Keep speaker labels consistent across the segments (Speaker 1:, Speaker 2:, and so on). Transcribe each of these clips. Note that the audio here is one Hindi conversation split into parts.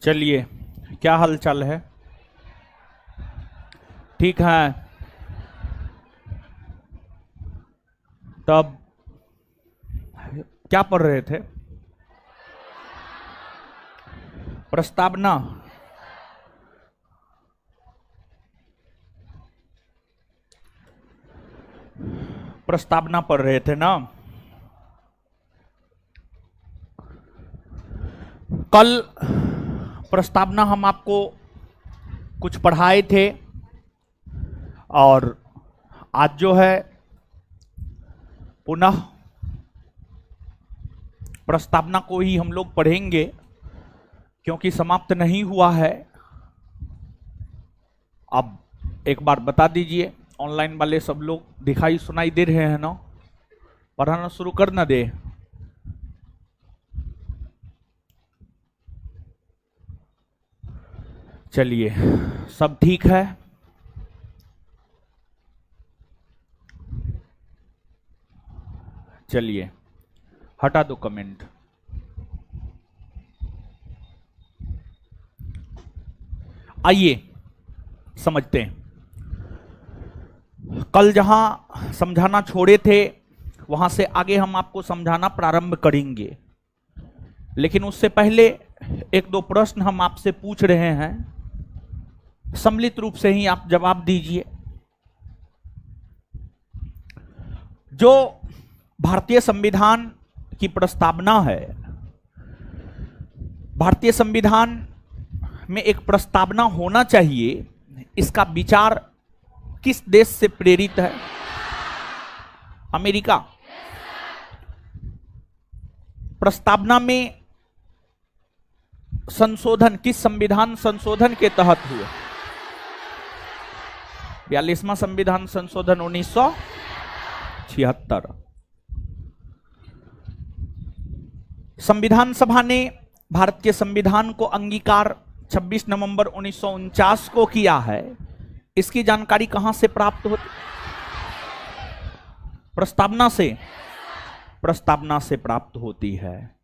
Speaker 1: चलिए, क्या हाल चाल है? ठीक है। तब क्या पढ़ रहे थे? प्रस्तावना। प्रस्तावना पढ़ रहे थे ना? कल प्रस्तावना हम आपको कुछ पढ़ाए थे और आज जो है पुनः प्रस्तावना को ही हम लोग पढ़ेंगे, क्योंकि समाप्त नहीं हुआ है। अब एक बार बता दीजिए, ऑनलाइन वाले सब लोग दिखाई सुनाई दे रहे हैं ना? पढ़ाना शुरू कर ना दे। चलिए, सब ठीक है। चलिए, हटा दो कमेंट। आइए समझते हैं। कल जहां समझाना छोड़े थे वहां से आगे हम आपको समझाना प्रारंभ करेंगे, लेकिन उससे पहले एक दो प्रश्न हम आपसे पूछ रहे हैं, सम्मिलित रूप से ही आप जवाब दीजिए। जो भारतीय संविधान की प्रस्तावना है, भारतीय संविधान में एक प्रस्तावना होना चाहिए, इसका विचार किस देश से प्रेरित है? अमेरिका। प्रस्तावना में संशोधन किस संविधान संशोधन के तहत हुआ? 42वां संविधान संशोधन 1976। संविधान सभा ने भारत के संविधान को अंगीकार 26 नवंबर 1949 को किया है। इसकी जानकारी कहां से प्राप्त होती? प्रस्तावना से। प्रस्तावना से प्राप्त होती है।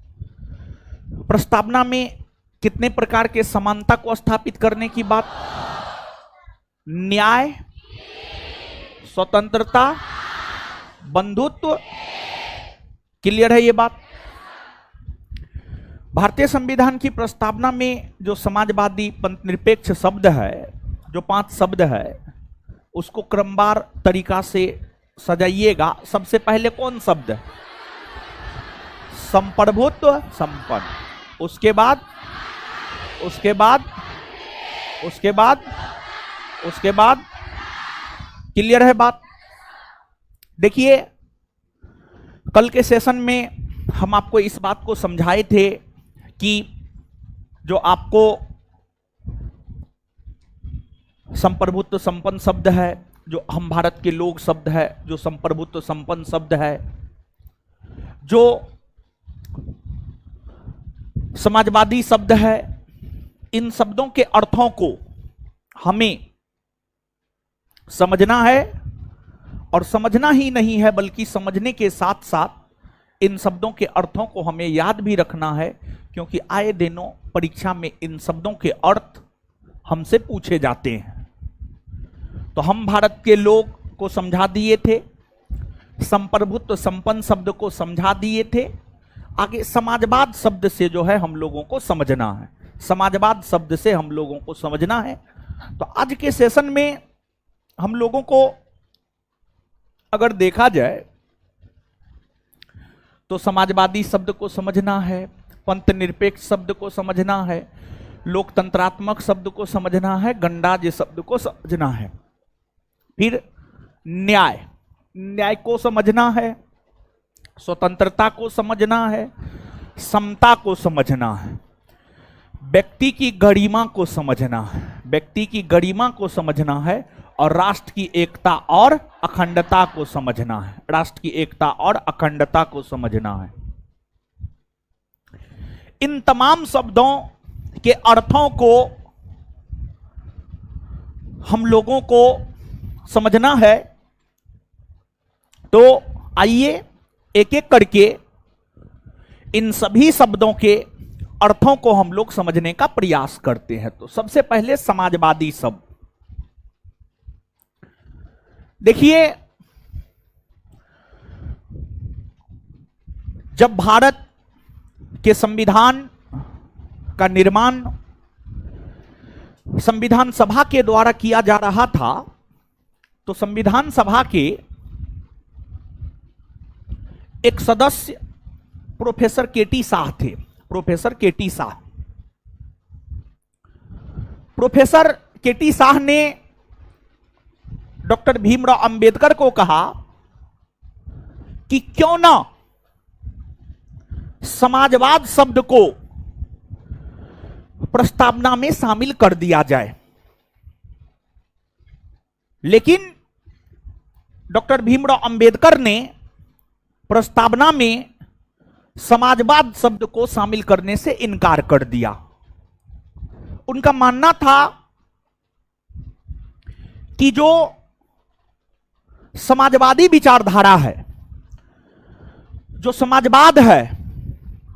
Speaker 1: प्रस्तावना में कितने प्रकार के समानता को स्थापित करने की बात? न्याय, स्वतंत्रता, बंधुत्व। क्लियर है ये बात? भारतीय संविधान की प्रस्तावना में जो समाजवादी पंथ निरपेक्ष शब्द है, जो 5 शब्द है, उसको क्रमवार तरीका से सजाइएगा। सबसे पहले कौन शब्द? संप्रभुत्व, संपन्न। उसके बाद उसके बाद उसके बाद उसके बाद क्लियर है बात? देखिए, कल के सेशन में हम आपको इस बात को समझाए थे कि जो आपको संप्रभुत्व संपन्न शब्द है, जो हम भारत के लोग शब्द है, जो संप्रभुत्व संपन्न शब्द है, जो समाजवादी शब्द है, इन शब्दों के अर्थों को हमें समझना है। और समझना ही नहीं है, बल्कि समझने के साथ साथ इन शब्दों के अर्थों को हमें याद भी रखना है, क्योंकि आए दिनों परीक्षा में इन शब्दों के अर्थ हमसे पूछे जाते हैं। तो हम भारत के लोग को समझा दिए थे, संप्रभुत्व संपन्न शब्द को समझा दिए थे। आगे समाजवाद शब्द से जो है हम लोगों को समझना है, समाजवाद शब्द से हम लोगों को समझना है। तो आज के सेशन में हम लोगों को अगर देखा जाए तो समाजवादी शब्द को समझना है, पंथ निरपेक्ष शब्द को समझना है, लोकतंत्रात्मक शब्द को समझना है, गणराज्य शब्द को समझना है, फिर न्याय, न्याय को समझना है, स्वतंत्रता को समझना है, समता को समझना है, व्यक्ति की गरिमा को समझना है, व्यक्ति की गरिमा को समझना है, और राष्ट्र की एकता और अखंडता को समझना है, राष्ट्र की एकता और अखंडता को समझना है। इन तमाम शब्दों के अर्थों को हम लोगों को समझना है। तो आइए एक एक करके इन सभी शब्दों के अर्थों को हम लोग समझने का प्रयास करते हैं। तो सबसे पहले समाजवादी शब्द देखिए, जब भारत के संविधान का निर्माण संविधान सभा के द्वारा किया जा रहा था, तो संविधान सभा के एक सदस्य प्रोफेसर केटी शाह थे। प्रोफेसर केटी शाह, प्रोफेसर केटी शाह ने डॉक्टर भीमराव अंबेडकर को कहा कि क्यों ना समाजवाद शब्द को प्रस्तावना में शामिल कर दिया जाए। लेकिन डॉक्टर भीमराव अंबेडकर ने प्रस्तावना में समाजवाद शब्द को शामिल करने से इनकार कर दिया। उनका मानना था कि जो समाजवादी विचारधारा है, जो समाजवाद है,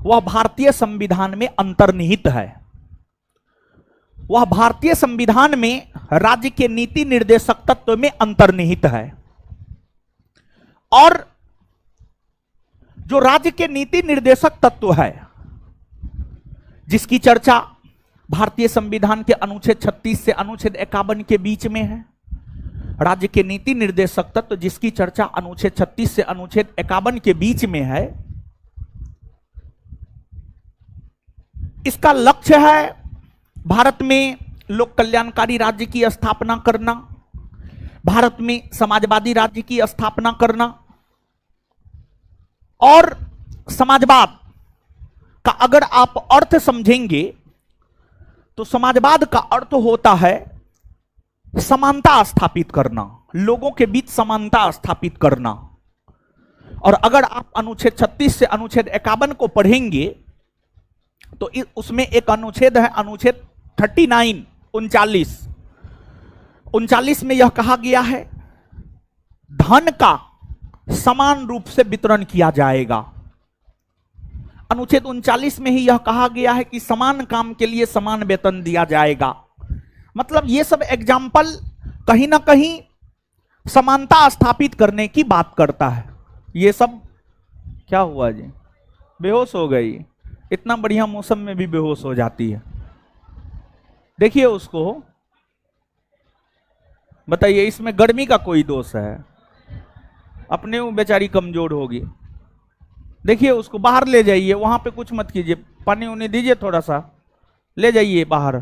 Speaker 1: वह भारतीय संविधान में अंतर्निहित है। वह भारतीय संविधान में राज्य के नीति निर्देशक तत्व में अंतर्निहित है। और जो राज्य के नीति निर्देशक तत्व है, जिसकी चर्चा भारतीय संविधान के अनुच्छेद 36 से अनुच्छेद 51 के बीच में है, राज्य के नीति निर्देशक तत्व जिसकी चर्चा अनुच्छेद 36 से अनुच्छेद 51 के बीच में है, इसका लक्ष्य है भारत में लोक कल्याणकारी राज्य की स्थापना करना, भारत में समाजवादी राज्य की स्थापना करना। और समाजवाद का अगर आप अर्थ समझेंगे तो समाजवाद का अर्थ होता है समानता स्थापित करना, लोगों के बीच समानता स्थापित करना। और अगर आप अनुच्छेद 36 से अनुच्छेद 51 को पढ़ेंगे तो उसमें एक अनुच्छेद है, अनुच्छेद 39 39 में यह कहा गया है धन का समान रूप से वितरण किया जाएगा। अनुच्छेद 39 में ही यह कहा गया है कि समान काम के लिए समान वेतन दिया जाएगा। मतलब ये सब एग्जाम्पल कहीं ना कहीं समानता स्थापित करने की बात करता है। ये सब क्या हुआ जी? बेहोश हो गई? इतना बढ़िया मौसम में भी बेहोश हो जाती है। देखिए उसको, बताइए इसमें गर्मी का कोई दोष है? अपने वो बेचारी कमजोर होगी। देखिए उसको बाहर ले जाइए, वहां पे कुछ मत कीजिए, पानी उन्हें दीजिए, थोड़ा सा ले जाइए बाहर।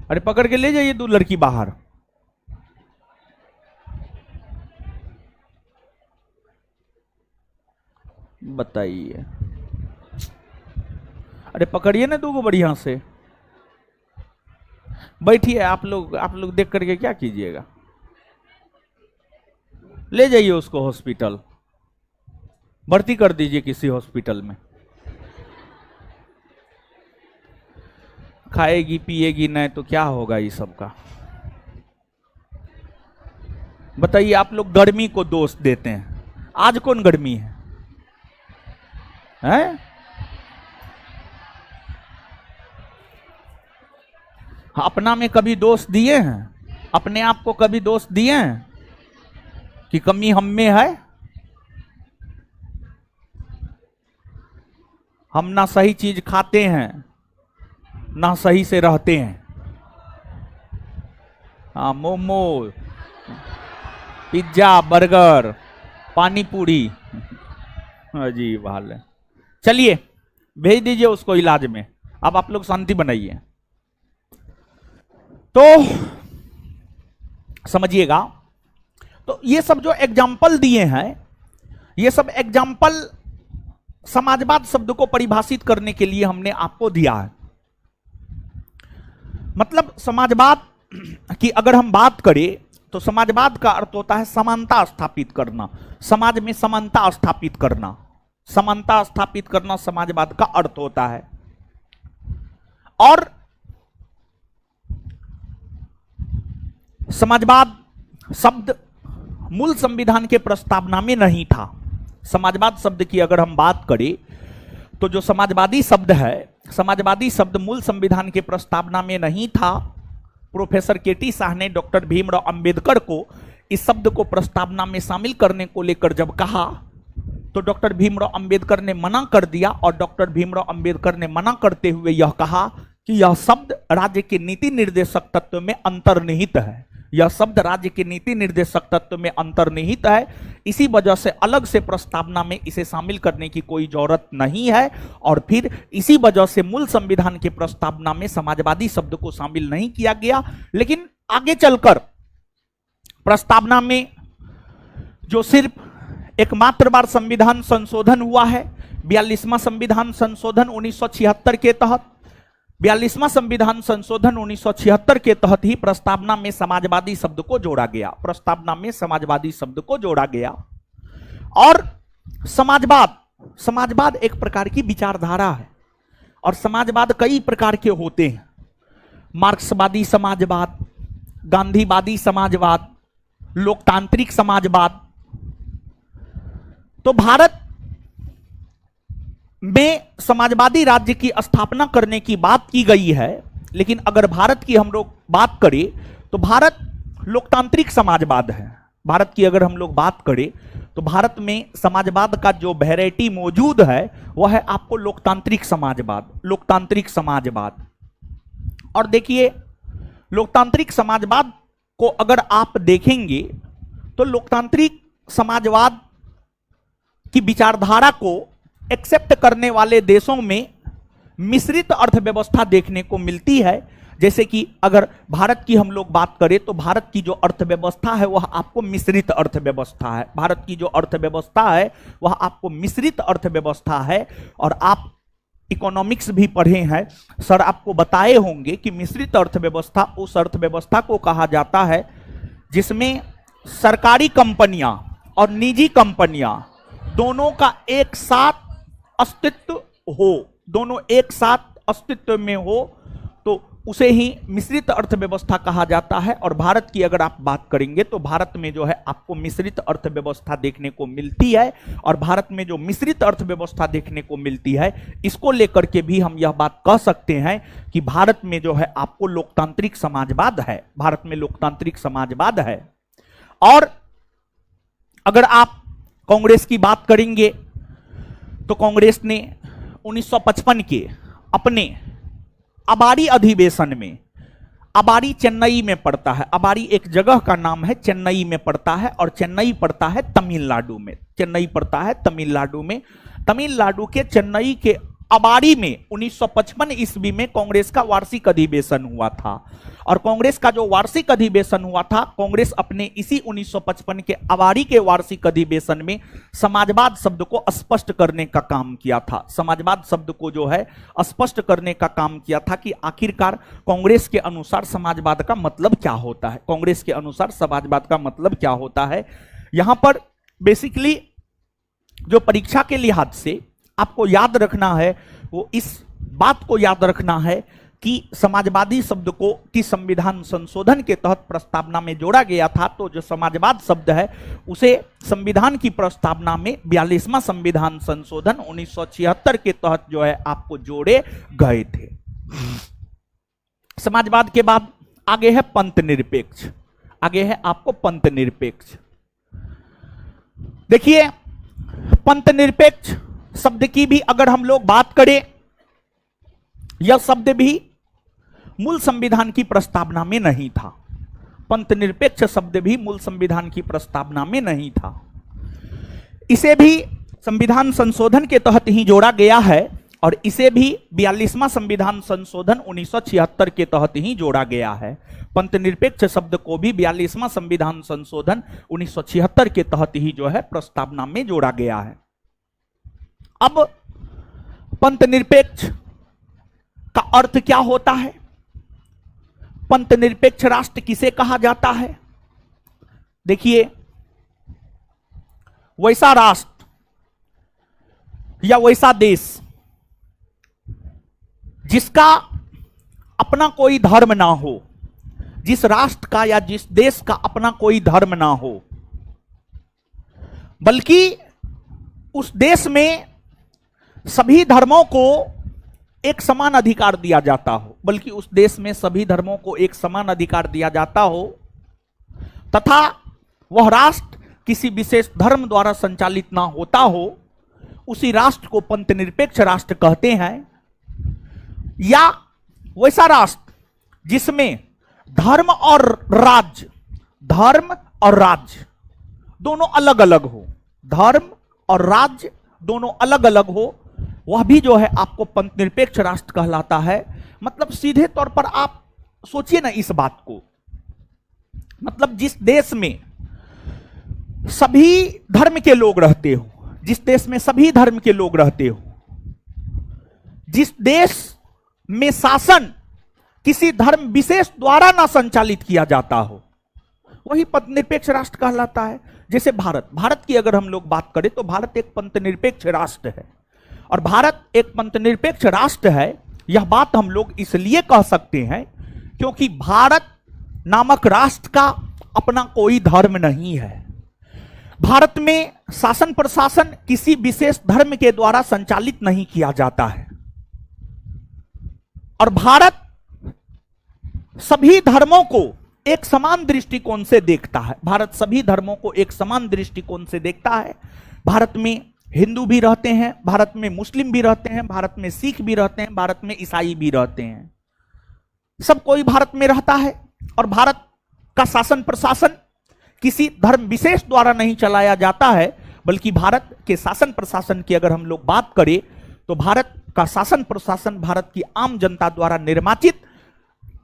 Speaker 1: अरे पकड़ के ले जाइए दो लड़की बाहर। बताइए, अरे पकड़िए ना दो बढ़िया से। बैठिए आप लोग देख करके क्या कीजिएगा? ले जाइए उसको हॉस्पिटल, भर्ती कर दीजिए किसी हॉस्पिटल में। खाएगी पिएगी नहीं तो क्या होगा ये सब का? बताइए, आप लोग गर्मी को दोष देते हैं। आज कौन गर्मी है? हैं? अपना में कभी दोष दिए हैं? अपने आप को कभी दोष दिए हैं कि कमी हम में है? हम ना सही चीज खाते हैं ना सही से रहते हैं। हाँ, मोमो, पिज्जा, बर्गर, पानी पूरी, अजीब हाल है। चलिए भेज दीजिए उसको इलाज में। अब आप लोग शांति बनाइए। तो समझिएगा, तो ये सब जो एग्जाम्पल दिए हैं, ये सब एग्जाम्पल समाजवाद शब्द को परिभाषित करने के लिए हमने आपको दिया है। मतलब समाजवाद की अगर हम बात करें तो समाजवाद का अर्थ होता है समानता स्थापित करना, समाज में समानता स्थापित करना। समानता स्थापित करना समाजवाद का अर्थ होता है। और समाजवाद शब्द मूल संविधान के प्रस्तावना में नहीं था। समाजवाद शब्द की अगर हम बात करें तो जो समाजवादी शब्द है, समाजवादी शब्द मूल संविधान के प्रस्तावना में नहीं था। प्रोफेसर केटी शाह ने डॉक्टर भीमराव अंबेडकर को इस शब्द को प्रस्तावना में शामिल करने को लेकर जब कहा तो डॉक्टर भीमराव अंबेडकर ने मना कर दिया, और डॉक्टर भीमराव अंबेडकर ने मना करते हुए यह कहा कि यह शब्द राज्य के नीति निर्देशक तत्व में अंतर्निहित है, यह शब्द राज्य के नीति निर्देशक तत्व में अंतर्निहित है, इसी वजह से अलग से प्रस्तावना में इसे शामिल करने की कोई जरूरत नहीं है। और फिर इसी वजह से मूल संविधान के प्रस्तावना में समाजवादी शब्द को शामिल नहीं किया गया। लेकिन आगे चलकर प्रस्तावना में जो सिर्फ एकमात्र बार संविधान संशोधन हुआ है, 42वां संविधान संशोधन 1976 के तहत, 42वां संविधान संशोधन 1976 के तहत ही प्रस्तावना में समाजवादी शब्द को जोड़ा गया, प्रस्तावना में समाजवादी शब्द को जोड़ा गया। और समाजवाद एक प्रकार की विचारधारा है, और समाजवाद कई प्रकार के होते हैं। मार्क्सवादी समाजवाद, गांधीवादी समाजवाद, लोकतांत्रिक समाजवाद। तो भारत में समाजवादी राज्य की स्थापना करने की बात की गई है, लेकिन अगर भारत की हम लोग बात करें तो भारत लोकतांत्रिक समाजवाद है। भारत की अगर हम लोग बात करें तो भारत में समाजवाद का जो वैरायटी मौजूद है वह है आपको लोकतांत्रिक समाजवाद, लोकतांत्रिक समाजवाद। और देखिए, लोकतांत्रिक समाजवाद को अगर आप देखेंगे तो लोकतांत्रिक समाजवाद की विचारधारा को एक्सेप्ट करने वाले देशों में मिश्रित अर्थव्यवस्था देखने को मिलती है। जैसे कि अगर भारत की हम लोग बात करें तो भारत की जो अर्थव्यवस्था है वह आपको मिश्रित अर्थव्यवस्था है। भारत की जो अर्थव्यवस्था है वह आपको मिश्रित अर्थव्यवस्था है। और आप इकोनॉमिक्स भी पढ़े हैं, सर आपको बताए होंगे कि मिश्रित अर्थव्यवस्था उस अर्थव्यवस्था को कहा जाता है जिसमें सरकारी कंपनियां और निजी कंपनियां दोनों का एक साथ अस्तित्व हो, दोनों एक साथ अस्तित्व में हो, तो उसे ही मिश्रित अर्थव्यवस्था कहा जाता है। और भारत की अगर आप बात करेंगे तो भारत में जो है आपको मिश्रित अर्थव्यवस्था देखने को मिलती है। और भारत में जो मिश्रित अर्थव्यवस्था देखने को मिलती है, इसको लेकर के भी हम यह बात कह सकते हैं कि भारत में जो है आपको लोकतांत्रिक समाजवाद है, भारत में लोकतांत्रिक समाजवाद है। और अगर आप कांग्रेस की बात करेंगे तो कांग्रेस ने 1955 के अपने अबारी अधिवेशन में, अबारी चेन्नई में पड़ता है, अबारी एक जगह का नाम है, चेन्नई में पड़ता है, और चेन्नई पड़ता है तमिलनाडु में, चेन्नई पड़ता है तमिलनाडु में। तमिलनाडु के चेन्नई के अबारी में 1955 ईस्वी में कांग्रेस का वार्षिक अधिवेशन हुआ था। और कांग्रेस का जो वार्षिक अधिवेशन हुआ था, कांग्रेस अपने इसी 1955 के अबारी के वार्षिक अधिवेशन में समाजवाद शब्द को स्पष्ट करने का काम किया था। समाजवाद शब्द को जो है स्पष्ट करने का काम किया था कि आखिरकार कांग्रेस के अनुसार समाजवाद का मतलब क्या होता है, कांग्रेस के अनुसार समाजवाद का मतलब क्या होता है। यहां पर बेसिकली जो परीक्षा के लिहाज से आपको याद रखना है वो इस बात को याद रखना है कि समाजवादी शब्द को कि संविधान संशोधन के तहत प्रस्तावना में जोड़ा गया था। तो जो समाजवाद शब्द है उसे संविधान की प्रस्तावना में 42वां संविधान संशोधन 1976 के तहत जो है आपको जोड़े गए थे। समाजवाद के बाद आगे है पंथ निरपेक्ष, आगे है आपको पंथ निरपेक्ष। देखिए, पंथ निरपेक्ष शब्द की भी अगर हम लोग बात करें, यह शब्द भी मूल संविधान की प्रस्तावना में नहीं था। पंथ निरपेक्ष शब्द भी मूल संविधान की प्रस्तावना में नहीं था। इसे भी संविधान संशोधन के तहत ही जोड़ा गया है, और इसे भी 42वां संविधान संशोधन 1976 के तहत ही जोड़ा गया है। पंथ निरपेक्ष शब्द को भी 42वां संविधान संशोधन 1976 के तहत ही जो है प्रस्तावना में जोड़ा गया है। अब पंथ निरपेक्ष का अर्थ क्या होता है, पंथ निरपेक्ष राष्ट्र किसे कहा जाता है? देखिए, वैसा राष्ट्र या वैसा देश जिसका अपना कोई धर्म ना हो, जिस राष्ट्र का या जिस देश का अपना कोई धर्म ना हो, बल्कि उस देश में सभी धर्मों को एक समान अधिकार दिया जाता हो, बल्कि उस देश में सभी धर्मों को एक समान अधिकार दिया जाता हो, तथा वह राष्ट्र किसी विशेष धर्म द्वारा संचालित ना होता हो, उसी राष्ट्र को पंथनिरपेक्ष राष्ट्र कहते हैं। या वैसा राष्ट्र जिसमें धर्म और राज्य दोनों अलग अलग हो, धर्म और राज्य दोनों अलग अलग हो, वह भी जो है आपको पंथनिरपेक्ष राष्ट्र कहलाता है। मतलब सीधे तौर पर आप सोचिए ना इस बात को, मतलब जिस देश में सभी धर्म के लोग रहते हो, जिस देश में सभी धर्म के लोग रहते हो, जिस देश में शासन किसी धर्म विशेष द्वारा ना संचालित किया जाता हो, वही पंथनिरपेक्ष राष्ट्र कहलाता है। जैसे भारत की अगर हम लोग बात करें तो भारत एक पंथनिरपेक्ष राष्ट्र है। और भारत एक पंथनिरपेक्ष राष्ट्र है, यह बात हम लोग इसलिए कह सकते हैं क्योंकि भारत नामक राष्ट्र का अपना कोई धर्म नहीं है। भारत में शासन प्रशासन किसी विशेष धर्म के द्वारा संचालित नहीं किया जाता है। और भारत सभी धर्मों को एक समान दृष्टिकोण से देखता है। भारत सभी धर्मों को एक समान दृष्टिकोण से देखता है। भारत में हिंदू भी रहते हैं, भारत में मुस्लिम भी रहते हैं, भारत में सिख भी रहते हैं, भारत में ईसाई भी रहते हैं। सब कोई भारत में रहता है। और भारत का शासन प्रशासन किसी धर्म विशेष द्वारा नहीं चलाया जाता है, बल्कि भारत के शासन प्रशासन की अगर हम लोग बात करें तो भारत का शासन प्रशासन भारत की आम जनता द्वारा निर्वाचित,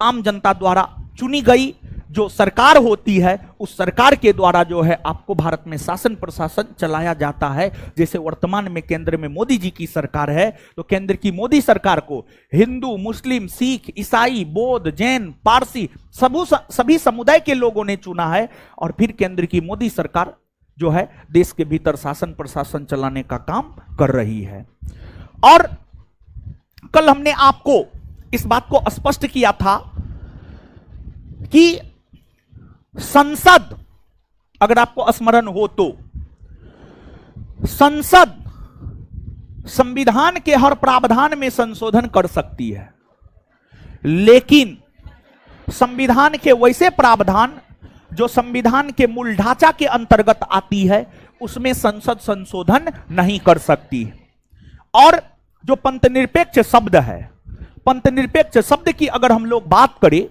Speaker 1: आम जनता द्वारा चुनी गई जो सरकार होती है, उस सरकार के द्वारा जो है आपको भारत में शासन प्रशासन चलाया जाता है। जैसे वर्तमान में केंद्र में मोदी जी की सरकार है, तो केंद्र की मोदी सरकार को हिंदू, मुस्लिम, सिख, ईसाई, बौद्ध, जैन, पारसी सभी समुदाय के लोगों ने चुना है। और फिर केंद्र की मोदी सरकार जो है देश के भीतर शासन प्रशासन चलाने का काम कर रही है। और कल हमने आपको इस बात को स्पष्ट किया था कि संसद, अगर आपको स्मरण हो तो, संसद संविधान के हर प्रावधान में संशोधन कर सकती है, लेकिन संविधान के वैसे प्रावधान जो संविधान के मूल ढांचा के अंतर्गत आती है, उसमें संसद संशोधन नहीं कर सकती। और जो पंथनिरपेक्ष शब्द है, पंथनिरपेक्ष शब्द की अगर हम लोग बात करें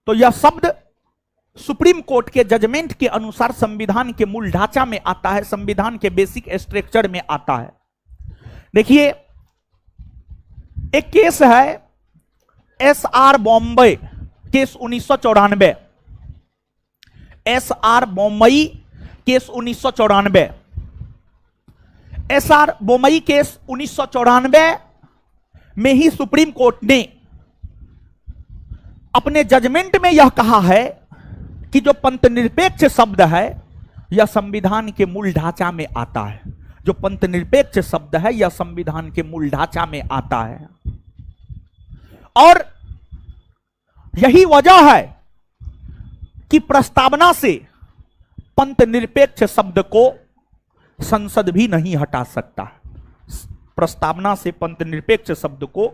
Speaker 1: तो यह शब्द सुप्रीम कोर्ट के जजमेंट के अनुसार संविधान के मूल ढांचा में आता है, संविधान के बेसिक स्ट्रक्चर में आता है। देखिए, एक केस है SR Bombay case 1994, SR Bommai case 1994। SR Bommai case 1994 में ही सुप्रीम कोर्ट ने अपने जजमेंट में यह कहा है कि जो पंथनिरपेक्ष शब्द है यह संविधान के मूल ढांचा में आता है। जो पंथनिरपेक्ष शब्द है यह संविधान के मूल ढांचा में आता है। और यही वजह है कि प्रस्तावना से पंथनिरपेक्ष शब्द को संसद भी नहीं हटा सकता। प्रस्तावना से पंथनिरपेक्ष शब्द को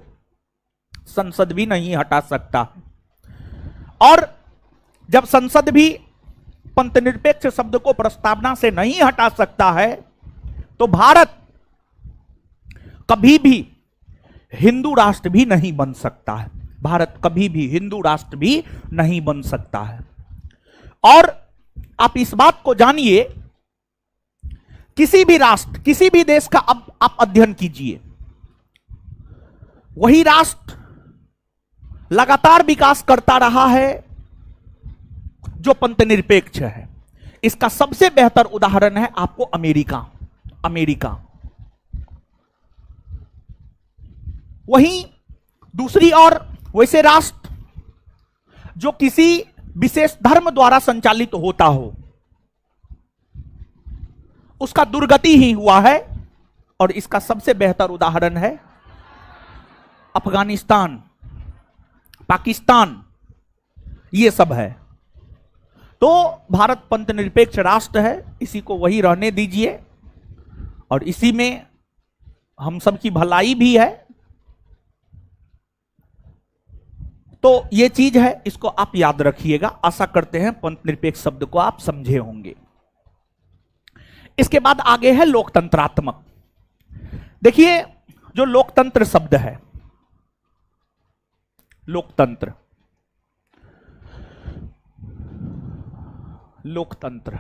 Speaker 1: संसद भी नहीं हटा सकता। और जब संसद भी पंथनिरपेक्ष शब्द को प्रस्तावना से नहीं हटा सकता है, तो भारत कभी भी हिंदू राष्ट्र भी नहीं बन सकता है। भारत कभी भी हिंदू राष्ट्र भी नहीं बन सकता है। और आप इस बात को जानिए, किसी भी राष्ट्र, किसी भी देश का अब आप अध्ययन कीजिए, वही राष्ट्र लगातार विकास करता रहा है जो पंथनिरपेक्ष है। इसका सबसे बेहतर उदाहरण है आपको अमेरिका। वहीं दूसरी ओर वैसे राष्ट्र जो किसी विशेष धर्म द्वारा संचालित होता हो, उसका दुर्गति ही हुआ है। और इसका सबसे बेहतर उदाहरण है अफगानिस्तान, पाकिस्तान, ये सब है। तो भारत पंथनिरपेक्ष राष्ट्र है, इसी को वही रहने दीजिए और इसी में हम सबकी भलाई भी है। तो ये चीज है, इसको आप याद रखिएगा। आशा करते हैं पंथ निरपेक्ष शब्द को आप समझे होंगे। इसके बाद आगे है लोकतंत्रात्मक। देखिए, जो लोकतंत्र शब्द है, लोकतंत्र, लोकतंत्र,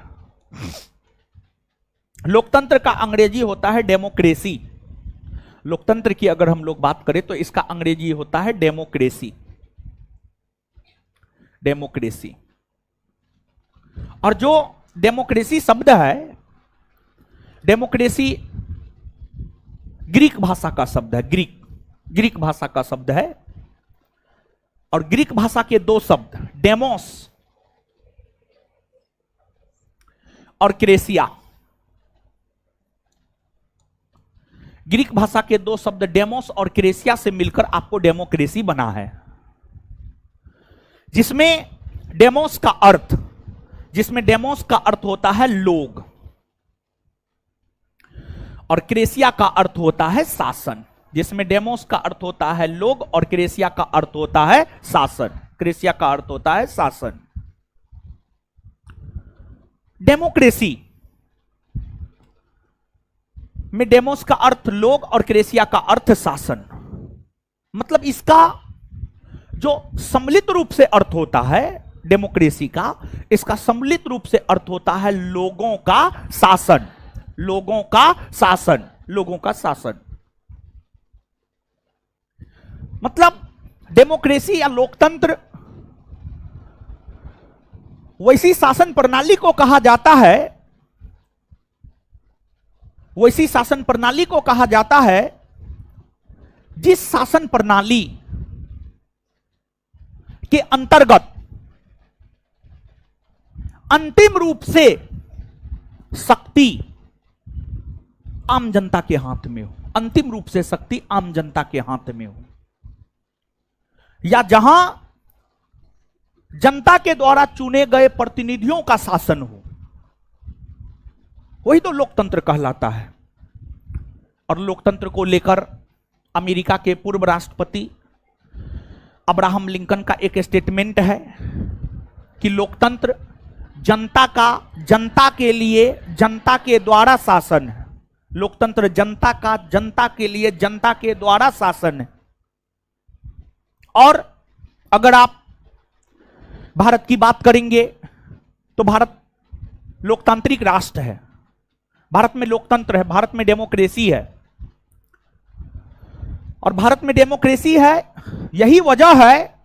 Speaker 1: लोकतंत्र का अंग्रेजी होता है डेमोक्रेसी। लोकतंत्र की अगर हम लोग बात करें तो इसका अंग्रेजी होता है डेमोक्रेसी, डेमोक्रेसी। और जो डेमोक्रेसी शब्द है, डेमोक्रेसी ग्रीक भाषा का शब्द है, ग्रीक भाषा का शब्द है। और ग्रीक भाषा के दो शब्द डेमोस और क्रेसिया, ग्रीक भाषा के दो शब्द डेमोस और क्रेसिया से मिलकर आपको डेमोक्रेसी बना है, जिसमें डेमोस का अर्थ होता है लोग और क्रेसिया का अर्थ होता है शासन। जिसमें डेमोस का अर्थ होता है लोग और क्रेसिया का अर्थ होता है शासन। क्रेसिया का अर्थ होता है शासन। डेमोक्रेसी में डेमोस का अर्थ लोग और क्रेसिया का अर्थ शासन। मतलब इसका जो सम्मिलित रूप से अर्थ होता है डेमोक्रेसी का, इसका सम्मिलित रूप से अर्थ होता है लोगों का शासन, लोगों का शासन, लोगों का शासन। मतलब डेमोक्रेसी या लोकतंत्र वैसी शासन प्रणाली को कहा जाता है, वैसी शासन प्रणाली को कहा जाता है जिस शासन प्रणाली के अंतर्गत अंतिम रूप से शक्ति आम जनता के हाथ में हो, अंतिम रूप से शक्ति आम जनता के हाथ में हो, या जहां जनता के द्वारा चुने गए प्रतिनिधियों का शासन हो, वही तो लोकतंत्र कहलाता है। और लोकतंत्र को लेकर अमेरिका के पूर्व राष्ट्रपति अब्राहम लिंकन का एक स्टेटमेंट है कि लोकतंत्र जनता का, जनता के लिए, जनता के द्वारा शासन है। लोकतंत्र जनता का, जनता के लिए, जनता के द्वारा शासन है। और अगर आप भारत की बात करेंगे तो भारत लोकतांत्रिक राष्ट्र है, भारत में लोकतंत्र है, भारत में डेमोक्रेसी है। और भारत में डेमोक्रेसी है, यही वजह है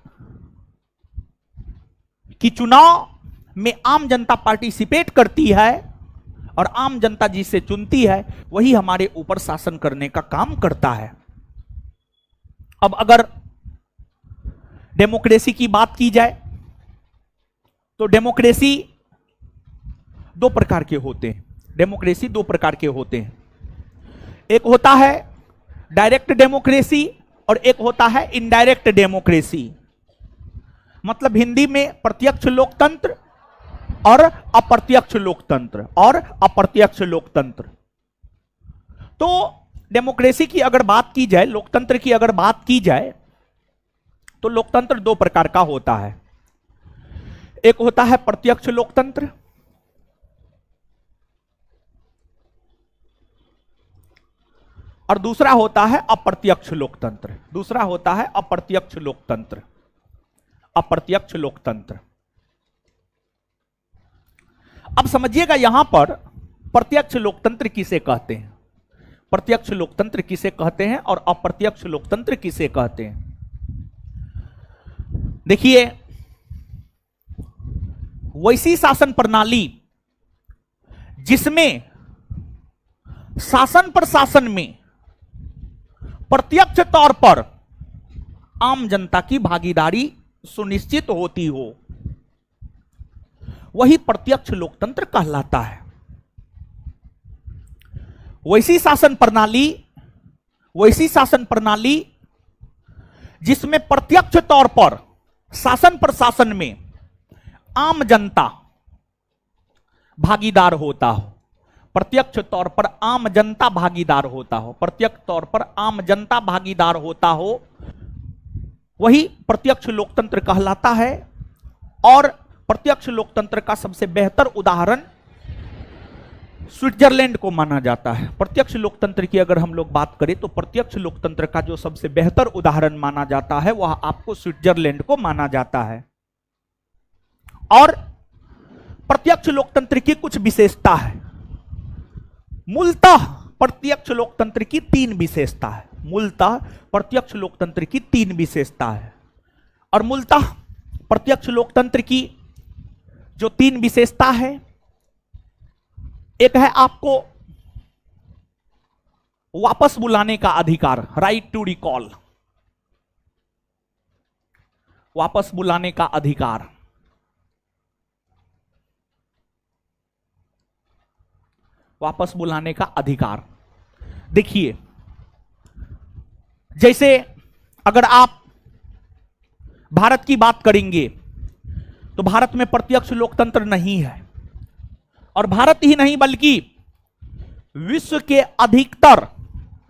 Speaker 1: कि चुनाव में आम जनता पार्टिसिपेट करती है और आम जनता जिसे चुनती है वही हमारे ऊपर शासन करने का काम करता है। अब अगर डेमोक्रेसी की बात की जाए तो डेमोक्रेसी दो प्रकार के होते हैं। डेमोक्रेसी दो प्रकार के होते हैं, एक होता है डायरेक्ट डेमोक्रेसी और एक होता है इनडायरेक्ट डेमोक्रेसी। मतलब हिंदी में प्रत्यक्ष लोकतंत्र और अप्रत्यक्ष लोकतंत्र, और अप्रत्यक्ष लोकतंत्र। तो डेमोक्रेसी की अगर बात की जाए, लोकतंत्र की अगर बात की जाए तो लोकतंत्र दो प्रकार का होता है। एक होता है प्रत्यक्ष लोकतंत्र और दूसरा होता है अप्रत्यक्ष लोकतंत्र। दूसरा होता है अप्रत्यक्ष लोकतंत्र, अप्रत्यक्ष लोकतंत्र। अब समझिएगा यहां पर प्रत्यक्ष लोकतंत्र किसे कहते हैं, प्रत्यक्ष लोकतंत्र किसे कहते हैं और अप्रत्यक्ष लोकतंत्र किसे कहते हैं। देखिए, वैसी शासन प्रणाली जिसमें शासन प्रशासन में प्रत्यक्ष तौर पर आम जनता की भागीदारी सुनिश्चित होती हो, वही प्रत्यक्ष लोकतंत्र कहलाता है। वैसी शासन प्रणाली जिसमें प्रत्यक्ष तौर पर शासन प्रशासन में आम जनता भागीदार होता हो, प्रत्यक्ष तौर पर आम जनता भागीदार होता हो, प्रत्यक्ष तौर पर आम जनता भागीदार होता हो, वही प्रत्यक्ष लोकतंत्र कहलाता है। और प्रत्यक्ष लोकतंत्र का सबसे बेहतर उदाहरण स्विट्जरलैंड को माना जाता है। प्रत्यक्ष लोकतंत्र की अगर हम लोग बात करें तो प्रत्यक्ष लोकतंत्र का जो सबसे बेहतर उदाहरण माना जाता है वह आपको स्विट्जरलैंड को माना जाता है। और प्रत्यक्ष लोकतंत्र की कुछ विशेषता है। मूलतः प्रत्यक्ष लोकतंत्र की 3 विशेषता है। मूलतः प्रत्यक्ष लोकतंत्र की 3 विशेषता है। और मूलतः प्रत्यक्ष लोकतंत्र की जो 3 विशेषता है, एक है आपको वापस बुलाने का अधिकार, राइट टू रिकॉल, वापस बुलाने का अधिकार। वापस बुलाने का अधिकार। देखिए, जैसे अगर आप भारत की बात करेंगे तो भारत में प्रत्यक्ष लोकतंत्र नहीं है। और भारत ही नहीं बल्कि विश्व के अधिकतर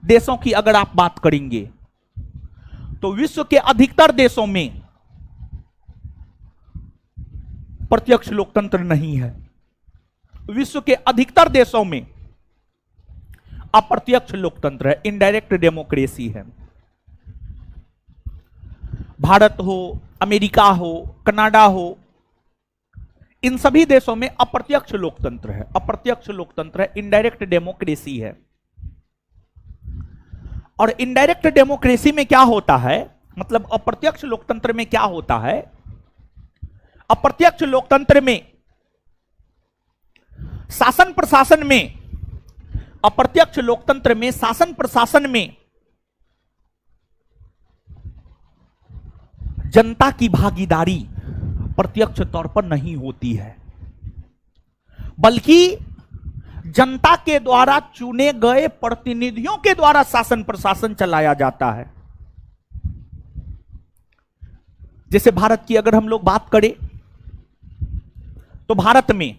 Speaker 1: देशों की अगर आप बात करेंगे तो विश्व के अधिकतर देशों में प्रत्यक्ष लोकतंत्र नहीं है। विश्व के अधिकतर देशों में अप्रत्यक्ष लोकतंत्र है, इनडायरेक्ट डेमोक्रेसी है। भारत हो, अमेरिका हो, कनाडा हो, इन सभी देशों में अप्रत्यक्ष लोकतंत्र है। अप्रत्यक्ष लोकतंत्र है, इनडायरेक्ट डेमोक्रेसी है। और इनडायरेक्ट डेमोक्रेसी में क्या होता है, मतलब अप्रत्यक्ष लोकतंत्र में क्या होता है, अप्रत्यक्ष लोकतंत्र में शासन प्रशासन में, अप्रत्यक्ष लोकतंत्र में शासन प्रशासन में जनता की भागीदारी प्रत्यक्ष तौर पर नहीं होती है, बल्कि जनता के द्वारा चुने गए प्रतिनिधियों के द्वारा शासन प्रशासन चलाया जाता है। जैसे भारत की अगर हम लोग बात करें तो भारत में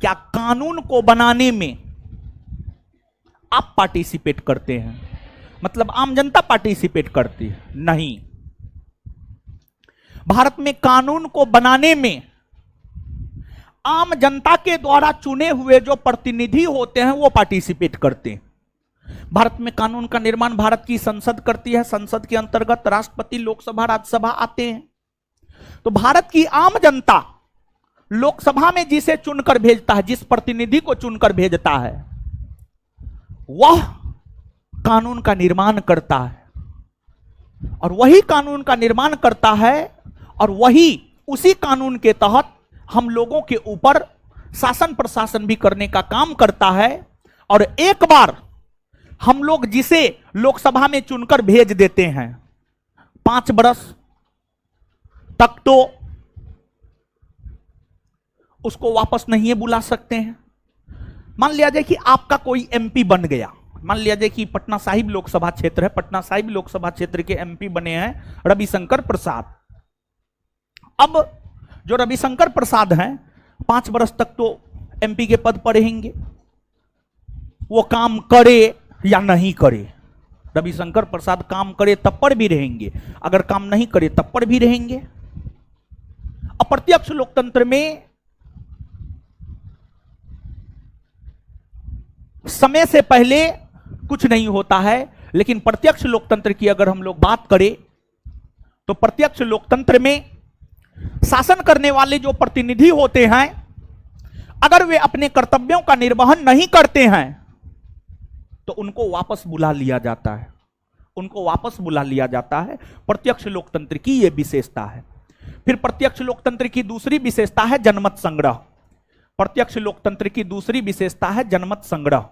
Speaker 1: क्या कानून को बनाने में आप पार्टिसिपेट करते हैं, मतलब आम जनता पार्टिसिपेट करती है? नहीं। भारत में कानून को बनाने में आम जनता के द्वारा चुने हुए जो प्रतिनिधि होते हैं वो पार्टिसिपेट करते हैं। भारत में कानून का निर्माण भारत की संसद करती है। संसद के अंतर्गत राष्ट्रपति, लोकसभा, राज्यसभा आते हैं। तो भारत की आम जनता लोकसभा में जिसे चुनकर भेजता है, जिस प्रतिनिधि को चुनकर भेजता है, वह कानून का निर्माण करता है। और वही कानून का निर्माण करता है और वही उसी कानून के तहत हम लोगों के ऊपर शासन प्रशासन भी करने का काम करता है। और एक बार हम लोग जिसे लोकसभा में चुनकर भेज देते हैं, 5 वर्ष तक तो उसको वापस नहीं बुला सकते हैं। मान लिया जाए कि आपका कोई एमपी बन गया, मान लिया जाए कि पटना साहिब लोकसभा क्षेत्र है, पटना साहिब लोकसभा क्षेत्र के एमपी बने हैं रविशंकर प्रसाद। अब जो रविशंकर प्रसाद हैं 5 वर्ष तक तो एमपी के पद पर रहेंगे, वो काम करे या नहीं करे। रविशंकर प्रसाद काम करे तब पर भी रहेंगे, अगर काम नहीं करे तब पर भी रहेंगे। अप्रत्यक्ष लोकतंत्र में समय से पहले कुछ नहीं होता है, लेकिन प्रत्यक्ष लोकतंत्र की अगर हम लोग बात करें तो प्रत्यक्ष लोकतंत्र में शासन करने वाले जो प्रतिनिधि होते हैं, अगर वे अपने कर्तव्यों का निर्वहन नहीं करते हैं तो उनको वापस बुला लिया जाता है, उनको वापस बुला लिया जाता है। प्रत्यक्ष लोकतंत्र की यह विशेषता है। फिर प्रत्यक्ष लोकतंत्र की दूसरी विशेषता है जनमत संग्रह। प्रत्यक्ष लोकतंत्र की दूसरी विशेषता है जनमत संग्रह।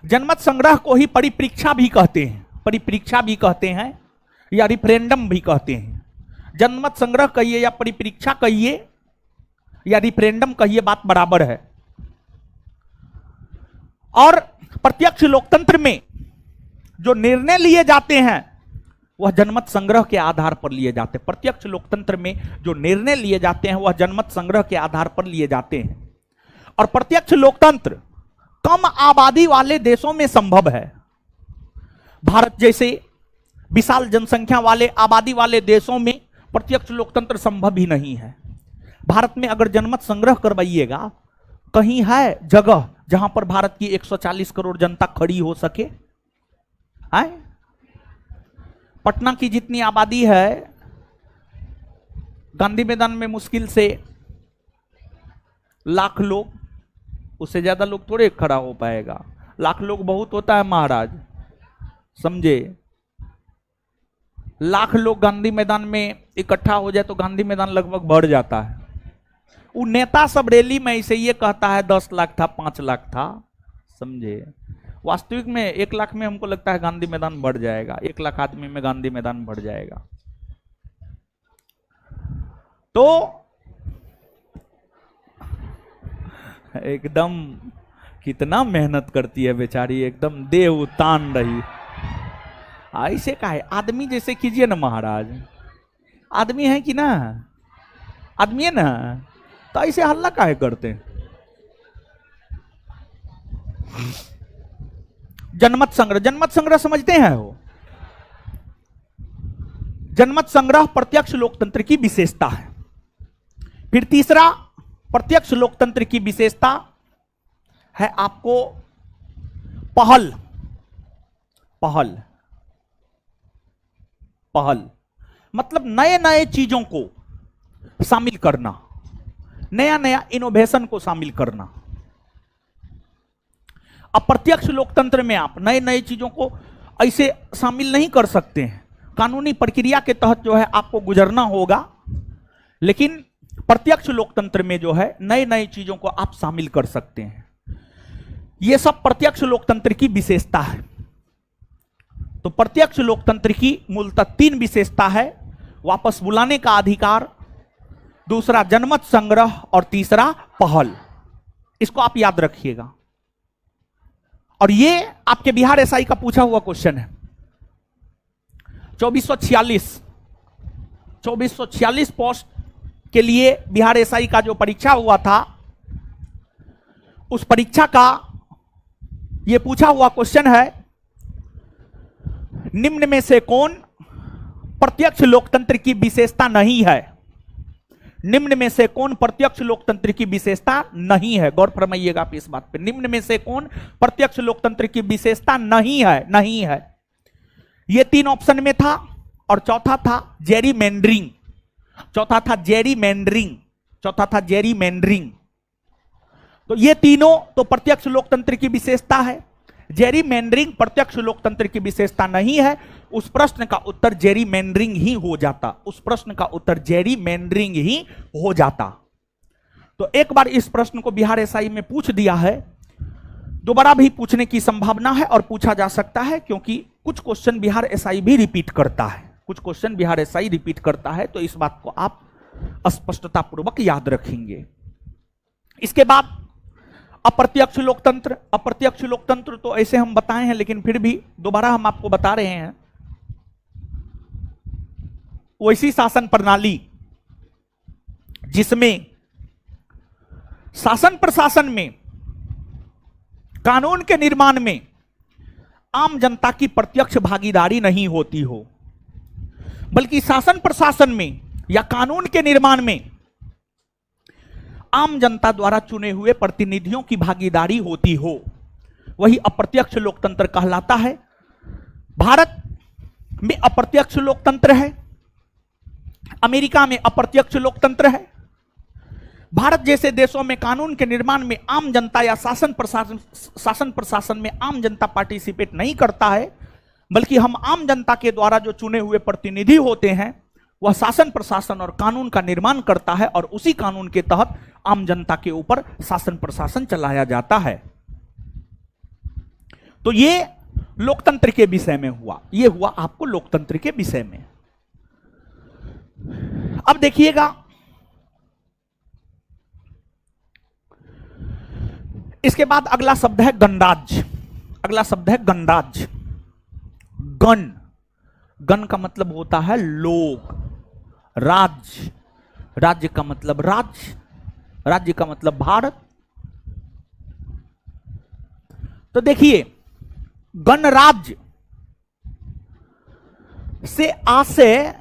Speaker 1: जनमत संग्रह को ही परिपरीक्षा भी कहते हैं, परिपरीक्षा भी कहते हैं या रिफरेंडम भी कहते हैं। जनमत संग्रह कहिए या परिपरीक्षा कहिए या रिफरेंडम कहिए, बात बराबर है। और प्रत्यक्ष लोकतंत्र में जो निर्णय लिए जाते हैं वह जनमत संग्रह के आधार पर लिए जाते हैं। प्रत्यक्ष लोकतंत्र में जो निर्णय लिए जाते हैं वह जनमत संग्रह के आधार पर लिए जाते हैं। और प्रत्यक्ष लोकतंत्र कम आबादी वाले देशों में संभव है। भारत जैसे विशाल जनसंख्या वाले आबादी वाले देशों में प्रत्यक्ष लोकतंत्र संभव ही नहीं है। भारत में अगर जनमत संग्रह करवाइएगा, कहीं है जगह जहां पर भारत की 140 करोड़ जनता खड़ी हो सके? है? पटना की जितनी आबादी है, गांधी मैदान में मुश्किल से लाख लोग, उससे ज्यादा लोग थोड़े खड़ा हो पाएगा। लाख लोग बहुत होता है महाराज, समझे? लाख लोग गांधी मैदान में इकट्ठा हो जाए तो गांधी मैदान लगभग भर जाता है। वो नेता सब रैली में इसे ये कहता है 10 लाख था, 5 लाख था, समझे? वास्तविक में 1 लाख में हमको लगता है गांधी मैदान बढ़ जाएगा, 1 लाख आदमी में गांधी मैदान बढ़ जाएगा। तो एकदम कितना मेहनत करती है बेचारी, एकदम देह उतान रही। ऐसे का है, आदमी जैसे कीजिए ना महाराज, आदमी है कि ना, आदमी है ना, तो ऐसे हल्ला काहे करते हैं? जनमत संग्रह, जनमत संग्रह समझते हैं वो? जनमत संग्रह प्रत्यक्ष लोकतंत्र की विशेषता है। फिर तीसरा प्रत्यक्ष लोकतंत्र की विशेषता है आपको पहल। पहल, पहल मतलब नए नए चीजों को शामिल करना, नया नया इनोवेशन को शामिल करना। अप्रत्यक्ष लोकतंत्र में आप नए नए चीजों को ऐसे शामिल नहीं कर सकते हैं, कानूनी प्रक्रिया के तहत जो है आपको गुजरना होगा। लेकिन प्रत्यक्ष लोकतंत्र में जो है नए नए चीजों को आप शामिल कर सकते हैं। यह सब प्रत्यक्ष लोकतंत्र की विशेषता है। तो प्रत्यक्ष लोकतंत्र की मूलतः 3 विशेषता है: वापस बुलाने का अधिकार, दूसरा जनमत संग्रह और तीसरा पहल। इसको आप याद रखिएगा। और ये आपके बिहार एसआई का पूछा हुआ क्वेश्चन है। 2446 पोस्ट के लिए बिहार एसआई का जो परीक्षा हुआ था, उस परीक्षा का यह पूछा हुआ क्वेश्चन है: निम्न में से कौन प्रत्यक्ष लोकतंत्र की विशेषता नहीं है? निम्न में से कौन प्रत्यक्ष लोकतंत्र की विशेषता नहीं है? गौर फरमाइएगा आप इस बात पे। निम्न में से कौन प्रत्यक्ष लोकतंत्र की विशेषता नहीं है? नहीं है। ये 3 ऑप्शन में था। और चौथा था जेरी मेंडरिंग, चौथा था जेरी मेंडरिंग, चौथा था जेरी मेंडरिंग। तो ये तीनों तो प्रत्यक्ष लोकतंत्र की विशेषता है। जेरी मेंडरिंग प्रत्यक्ष लोकतंत्र की विशेषता नहीं है। उस प्रश्न का उत्तर जेरी मेंडरिंग ही हो जाता, उस प्रश्न का उत्तर जेरी मेंडरिंग ही हो जाता। तो एक बार इस प्रश्न को बिहार एसआई में पूछ दिया है, दोबारा भी पूछने की संभावना है और पूछा जा सकता है, क्योंकि कुछ क्वेश्चन बिहार एसआई भी रिपीट करता है, कुछ क्वेश्चन बिहार एसआई रिपीट करता है। तो इस बात को आप स्पष्टता पूर्वक याद रखेंगे। इसके बाद अप्रत्यक्ष लोकतंत्र। अप्रत्यक्ष लोकतंत्र तो ऐसे हम बताए हैं, लेकिन फिर भी दोबारा हम आपको बता रहे हैं। वैसी शासन प्रणाली जिसमें शासन प्रशासन में, कानून के निर्माण में आम जनता की प्रत्यक्ष भागीदारी नहीं होती हो, बल्कि शासन प्रशासन में या कानून के निर्माण में आम जनता द्वारा चुने हुए प्रतिनिधियों की भागीदारी होती हो, वही अप्रत्यक्ष लोकतंत्र कहलाता है। भारत में अप्रत्यक्ष लोकतंत्र है, अमेरिका में अप्रत्यक्ष लोकतंत्र है। भारत जैसे देशों में कानून के निर्माण में आम जनता या शासन प्रशासन में आम जनता पार्टिसिपेट नहीं करता है, बल्कि हम आम जनता के द्वारा जो चुने हुए प्रतिनिधि होते हैं, वह शासन प्रशासन और कानून का निर्माण करता है, और उसी कानून के तहत आम जनता के ऊपर शासन प्रशासन चलाया जाता है। तो ये लोकतंत्र के विषय में हुआ, ये हुआ आपको लोकतंत्र के विषय में। अब देखिएगा, इसके बाद अगला शब्द है गणराज्य। अगला शब्द है गणराज्य। गण, गण का मतलब होता है लोग, राज्य, राज्य का मतलब राज्य, राज्य का मतलब भारत, तो देखिए, गणराज्य से आशय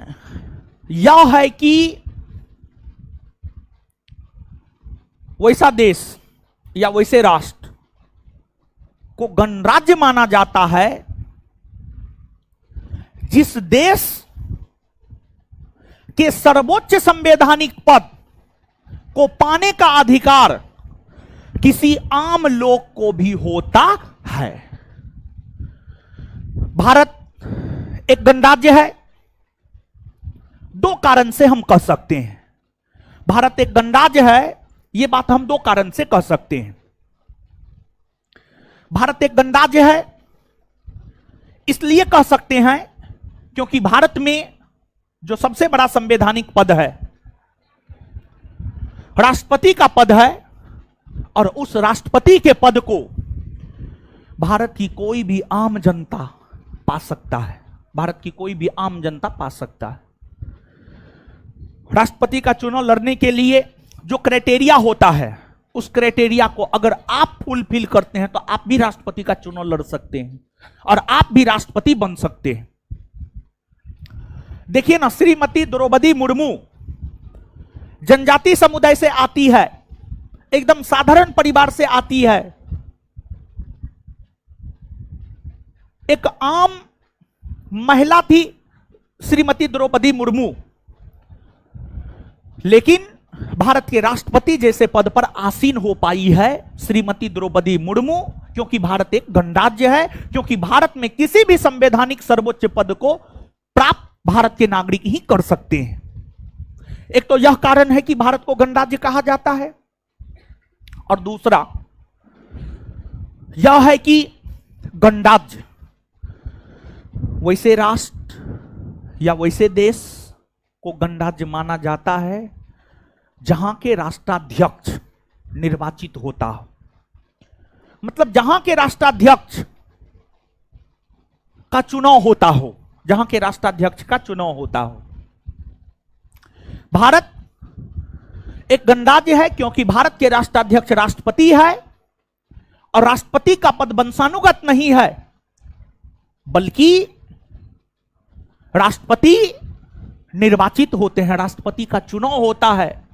Speaker 1: यह है कि वैसा देश या वैसे राष्ट्र को गणराज्य माना जाता है जिस देश के सर्वोच्च संवैधानिक पद को पाने का अधिकार किसी आम लोग को भी होता है। भारत एक गणराज्य है, दो कारण से हम कह सकते हैं भारत एक गणराज्य है। यह बात हम दो कारण से कह सकते हैं। भारत एक गणराज्य है इसलिए कह सकते हैं क्योंकि भारत में जो सबसे बड़ा संवैधानिक पद है राष्ट्रपति का पद है, और उस राष्ट्रपति के पद को भारत की कोई भी आम जनता पा सकता है। भारत की कोई भी आम जनता पा सकता है। राष्ट्रपति का चुनाव लड़ने के लिए जो क्राइटेरिया होता है, उस क्राइटेरिया को अगर आप फुलफिल करते हैं तो आप भी राष्ट्रपति का चुनाव लड़ सकते हैं और आप भी राष्ट्रपति बन सकते हैं। देखिए ना, श्रीमती द्रौपदी मुर्मू जनजाति समुदाय से आती है, एकदम साधारण परिवार से आती है, एक आम महिला थी श्रीमती द्रौपदी मुर्मू, लेकिन भारत के राष्ट्रपति जैसे पद पर आसीन हो पाई है श्रीमती द्रौपदी मुर्मू, क्योंकि भारत एक गणराज्य है, क्योंकि भारत में किसी भी संवैधानिक सर्वोच्च पद को प्राप्त भारत के नागरिक ही कर सकते हैं। एक तो यह कारण है कि भारत को गणराज्य कहा जाता है, और दूसरा यह है कि गणराज्य वैसे राष्ट्र या वैसे देश को गणराज्य माना जाता है जहां के राष्ट्राध्यक्ष निर्वाचित होता हो। मतलब जहां के राष्ट्राध्यक्ष का चुनाव होता हो, जहां के राष्ट्राध्यक्ष का चुनाव होता हो। भारत एक गणराज्य है क्योंकि भारत के राष्ट्राध्यक्ष राष्ट्रपति है, और राष्ट्रपति का पद वंशानुगत नहीं है, बल्कि राष्ट्रपति निर्वाचित होते हैं, राष्ट्रपति का चुनाव होता है।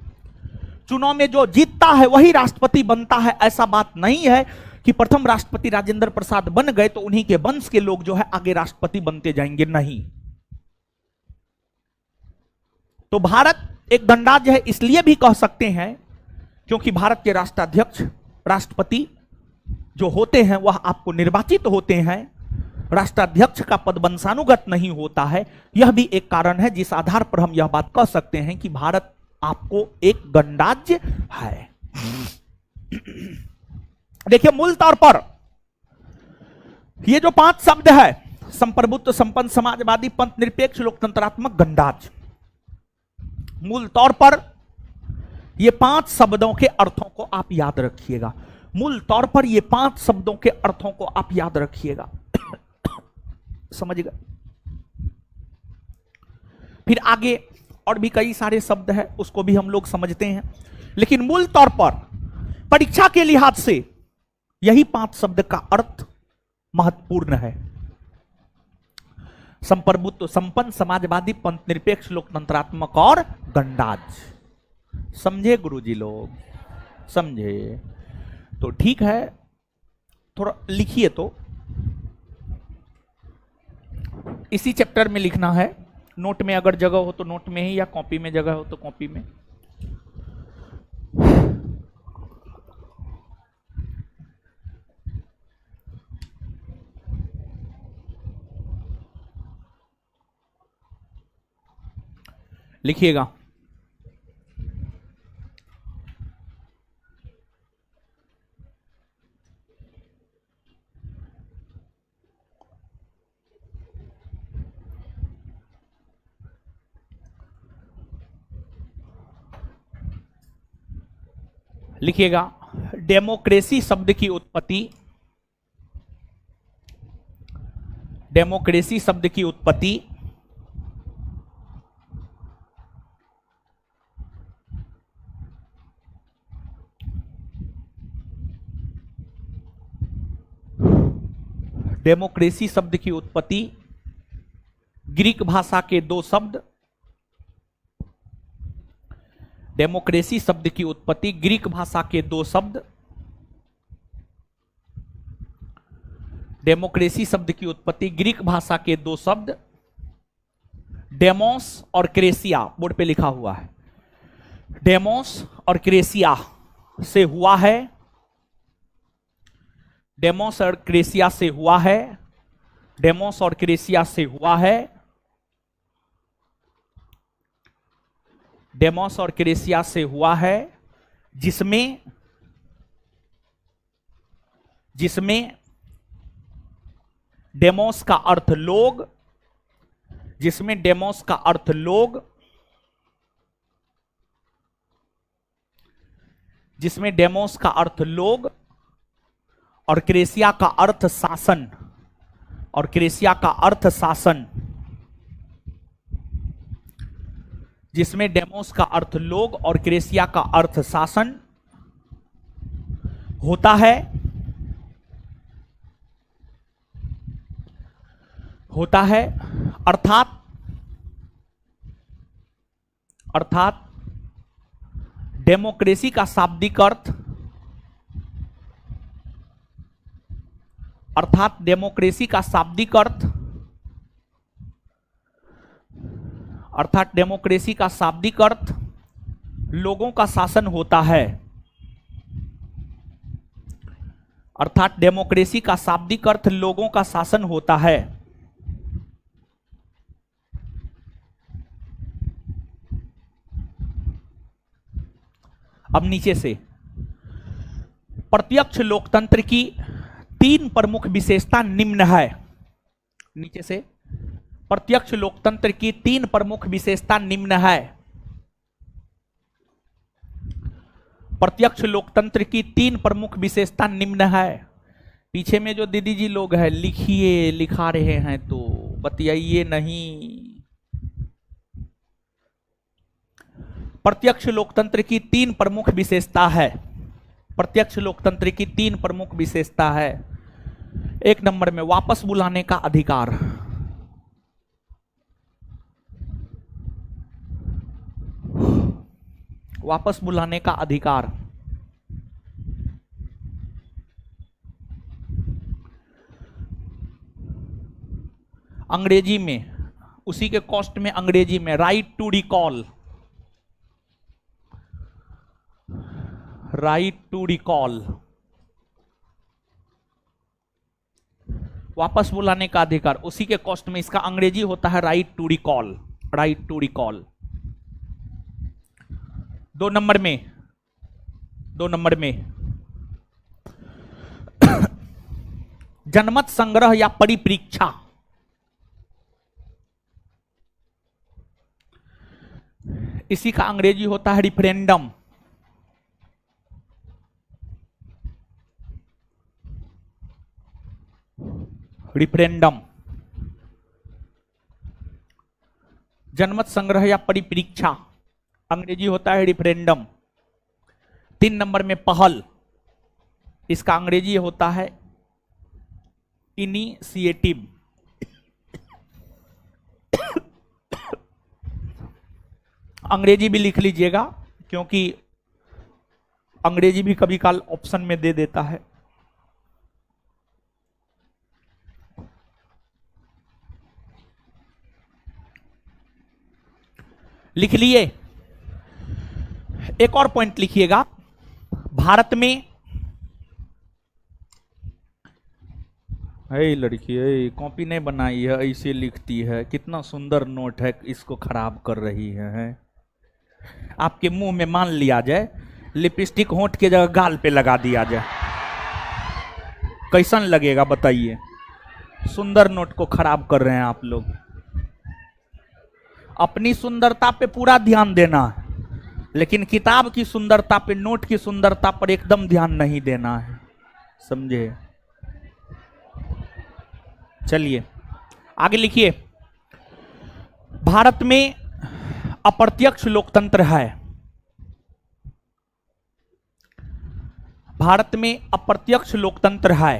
Speaker 1: चुनाव में जो जीतता है वही राष्ट्रपति बनता है। ऐसा बात नहीं है कि प्रथम राष्ट्रपति राजेंद्र प्रसाद बन गए तो उन्हीं के वंश के लोग जो है आगे राष्ट्रपति बनते जाएंगे, नहीं। तो भारत एक गणराज्य है इसलिए भी कह सकते हैं क्योंकि भारत के राष्ट्राध्यक्ष राष्ट्रपति जो होते हैं वह आपको निर्वाचित होते हैं, राष्ट्राध्यक्ष का पद वंशानुगत नहीं होता है। यह भी एक कारण है जिस आधार पर हम यह बात कह सकते हैं कि भारत आपको एक गणराज्य है। देखिए, मूल तौर पर ये जो 5 शब्द है, संप्रभुत्व, संपन्न, समाजवादी, पंथ निरपेक्ष, लोकतंत्रात्मक, गणराज्य, मूल तौर पर ये 5 शब्दों के अर्थों को आप याद रखिएगा। मूल तौर पर ये 5 शब्दों के अर्थों को आप याद रखिएगा। समझ गए? फिर आगे और भी कई सारे शब्द हैं, उसको भी हम लोग समझते हैं, लेकिन मूल तौर पर परीक्षा के लिहाज से यही 5 शब्द का अर्थ महत्वपूर्ण है। संप्रभुत्व, संपन्न, समाजवादी, पंथ निरपेक्ष, लोकतंत्रात्मक और गणराज्य। समझे गुरुजी लोग? समझे? तो ठीक है, थोड़ा लिखिए। तो इसी चैप्टर में लिखना है। नोट में अगर जगह हो तो नोट में ही, या कॉपी में जगह हो तो कॉपी में। लिखिएगा। लिखिएगा, डेमोक्रेसी शब्द की उत्पत्ति, डेमोक्रेसी शब्द की उत्पत्ति डेमोक्रेसी शब्द की उत्पत्ति ग्रीक भाषा के दो शब्द, डेमोक्रेसी शब्द की उत्पत्ति ग्रीक भाषा के दो शब्द, डेमोक्रेसी शब्द की उत्पत्ति ग्रीक भाषा के दो शब्द डेमोस और क्रेसिया, बोर्ड पे लिखा हुआ है, डेमोस और क्रेसिया से हुआ है, डेमोस और क्रेसिया से हुआ है, डेमोस और क्रेसिया से हुआ है, डेमोस और क्रेसिया से हुआ है, जिसमें डेमोस का अर्थ लोग, जिसमें डेमोस का अर्थ लोग, जिसमें डेमोस का अर्थ लोग और क्रेसिया का अर्थ शासन, और क्रेसिया का अर्थ शासन, जिसमें डेमोस का अर्थ लोग और क्रेसिया का अर्थ शासन होता है, अर्थात डेमोक्रेसी का शाब्दिक अर्थ, अर्थात डेमोक्रेसी का शाब्दिक अर्थ, अर्थात डेमोक्रेसी का शाब्दिक अर्थ लोगों का शासन होता है, अर्थात डेमोक्रेसी का शाब्दिक अर्थ लोगों का शासन होता है। अब नीचे से, प्रत्यक्ष लोकतंत्र की तीन प्रमुख विशेषता निम्न है, नीचे से, प्रत्यक्ष लोकतंत्र की तीन प्रमुख विशेषता निम्न है, प्रत्यक्ष लोकतंत्र की तीन प्रमुख विशेषता निम्न है। पीछे में जो दीदी जी लोग हैं लिखिए, लिखा रहे हैं तो बतियाइए नहीं। प्रत्यक्ष लोकतंत्र की तीन प्रमुख विशेषता है, प्रत्यक्ष लोकतंत्र की तीन प्रमुख विशेषता है। एक नंबर में वापस बुलाने का अधिकार, वापस बुलाने का अधिकार, अंग्रेजी में, उसी के कॉस्ट में अंग्रेजी में right to recall, right to recall, वापस बुलाने का अधिकार, उसी के कॉस्ट में इसका अंग्रेजी होता है right to recall, right to recall. दो नंबर में जनमत संग्रह या परिप्रेक्षा, इसी का अंग्रेजी होता है रिफरेंडम, रिफरेंडम, जनमत संग्रह या परिप्रेक्षा, अंग्रेजी होता है रिफरेंडम। तीन नंबर में पहल, इसका अंग्रेजी होता है इनिशिएटिव, अंग्रेजी भी लिख लीजिएगा क्योंकि अंग्रेजी भी कभी काल ऑप्शन में दे देता है। लिख लिए। एक और पॉइंट लिखिएगा, भारत में, लड़की कॉपी नहीं बनाई है, ऐसे लिखती है, कितना सुंदर नोट है, इसको खराब कर रही है। आपके मुंह में मान लिया जाए लिपस्टिक होंठ के जगह गाल पे लगा दिया जाए, कैसन लगेगा बताइए? सुंदर नोट को खराब कर रहे हैं आप लोग। अपनी सुंदरता पे पूरा ध्यान देना है, लेकिन किताब की सुंदरता पे, नोट की सुंदरता पर एकदम ध्यान नहीं देना है, समझे? चलिए आगे लिखिए। भारत में अप्रत्यक्ष लोकतंत्र है, भारत में अप्रत्यक्ष लोकतंत्र है।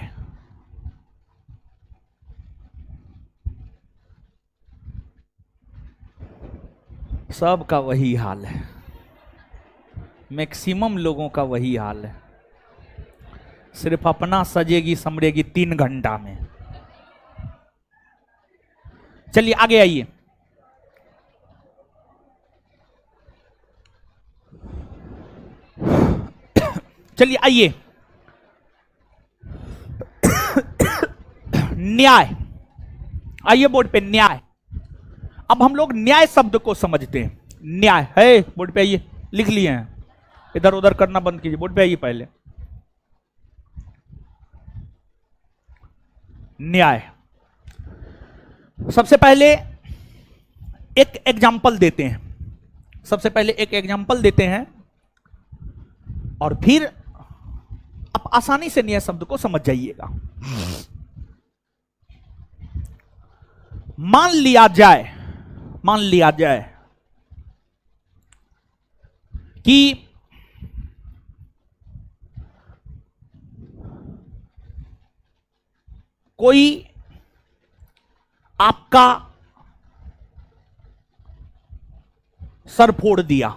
Speaker 1: सबका वही हाल है, मैक्सिमम लोगों का वही हाल है। सिर्फ अपना सजेगी समरेगी 3 घंटा में। चलिए आगे आइए। चलिए आइए, न्याय। आइए बोर्ड पे न्याय। अब हम लोग न्याय शब्द को समझते हैं। न्याय है, बोर्ड पे आइए, लिख लिए हैं, इधर उधर करना बंद कीजिए, बोर्ड पे आइए पहले। न्याय, सबसे पहले एक एग्जाम्पल देते हैं, सबसे पहले एक एग्जाम्पल देते हैं और फिर आप आसानी से न्याय शब्द को समझ जाइएगा। मान लिया जाए कि कोई आपका सर फोड़ दिया,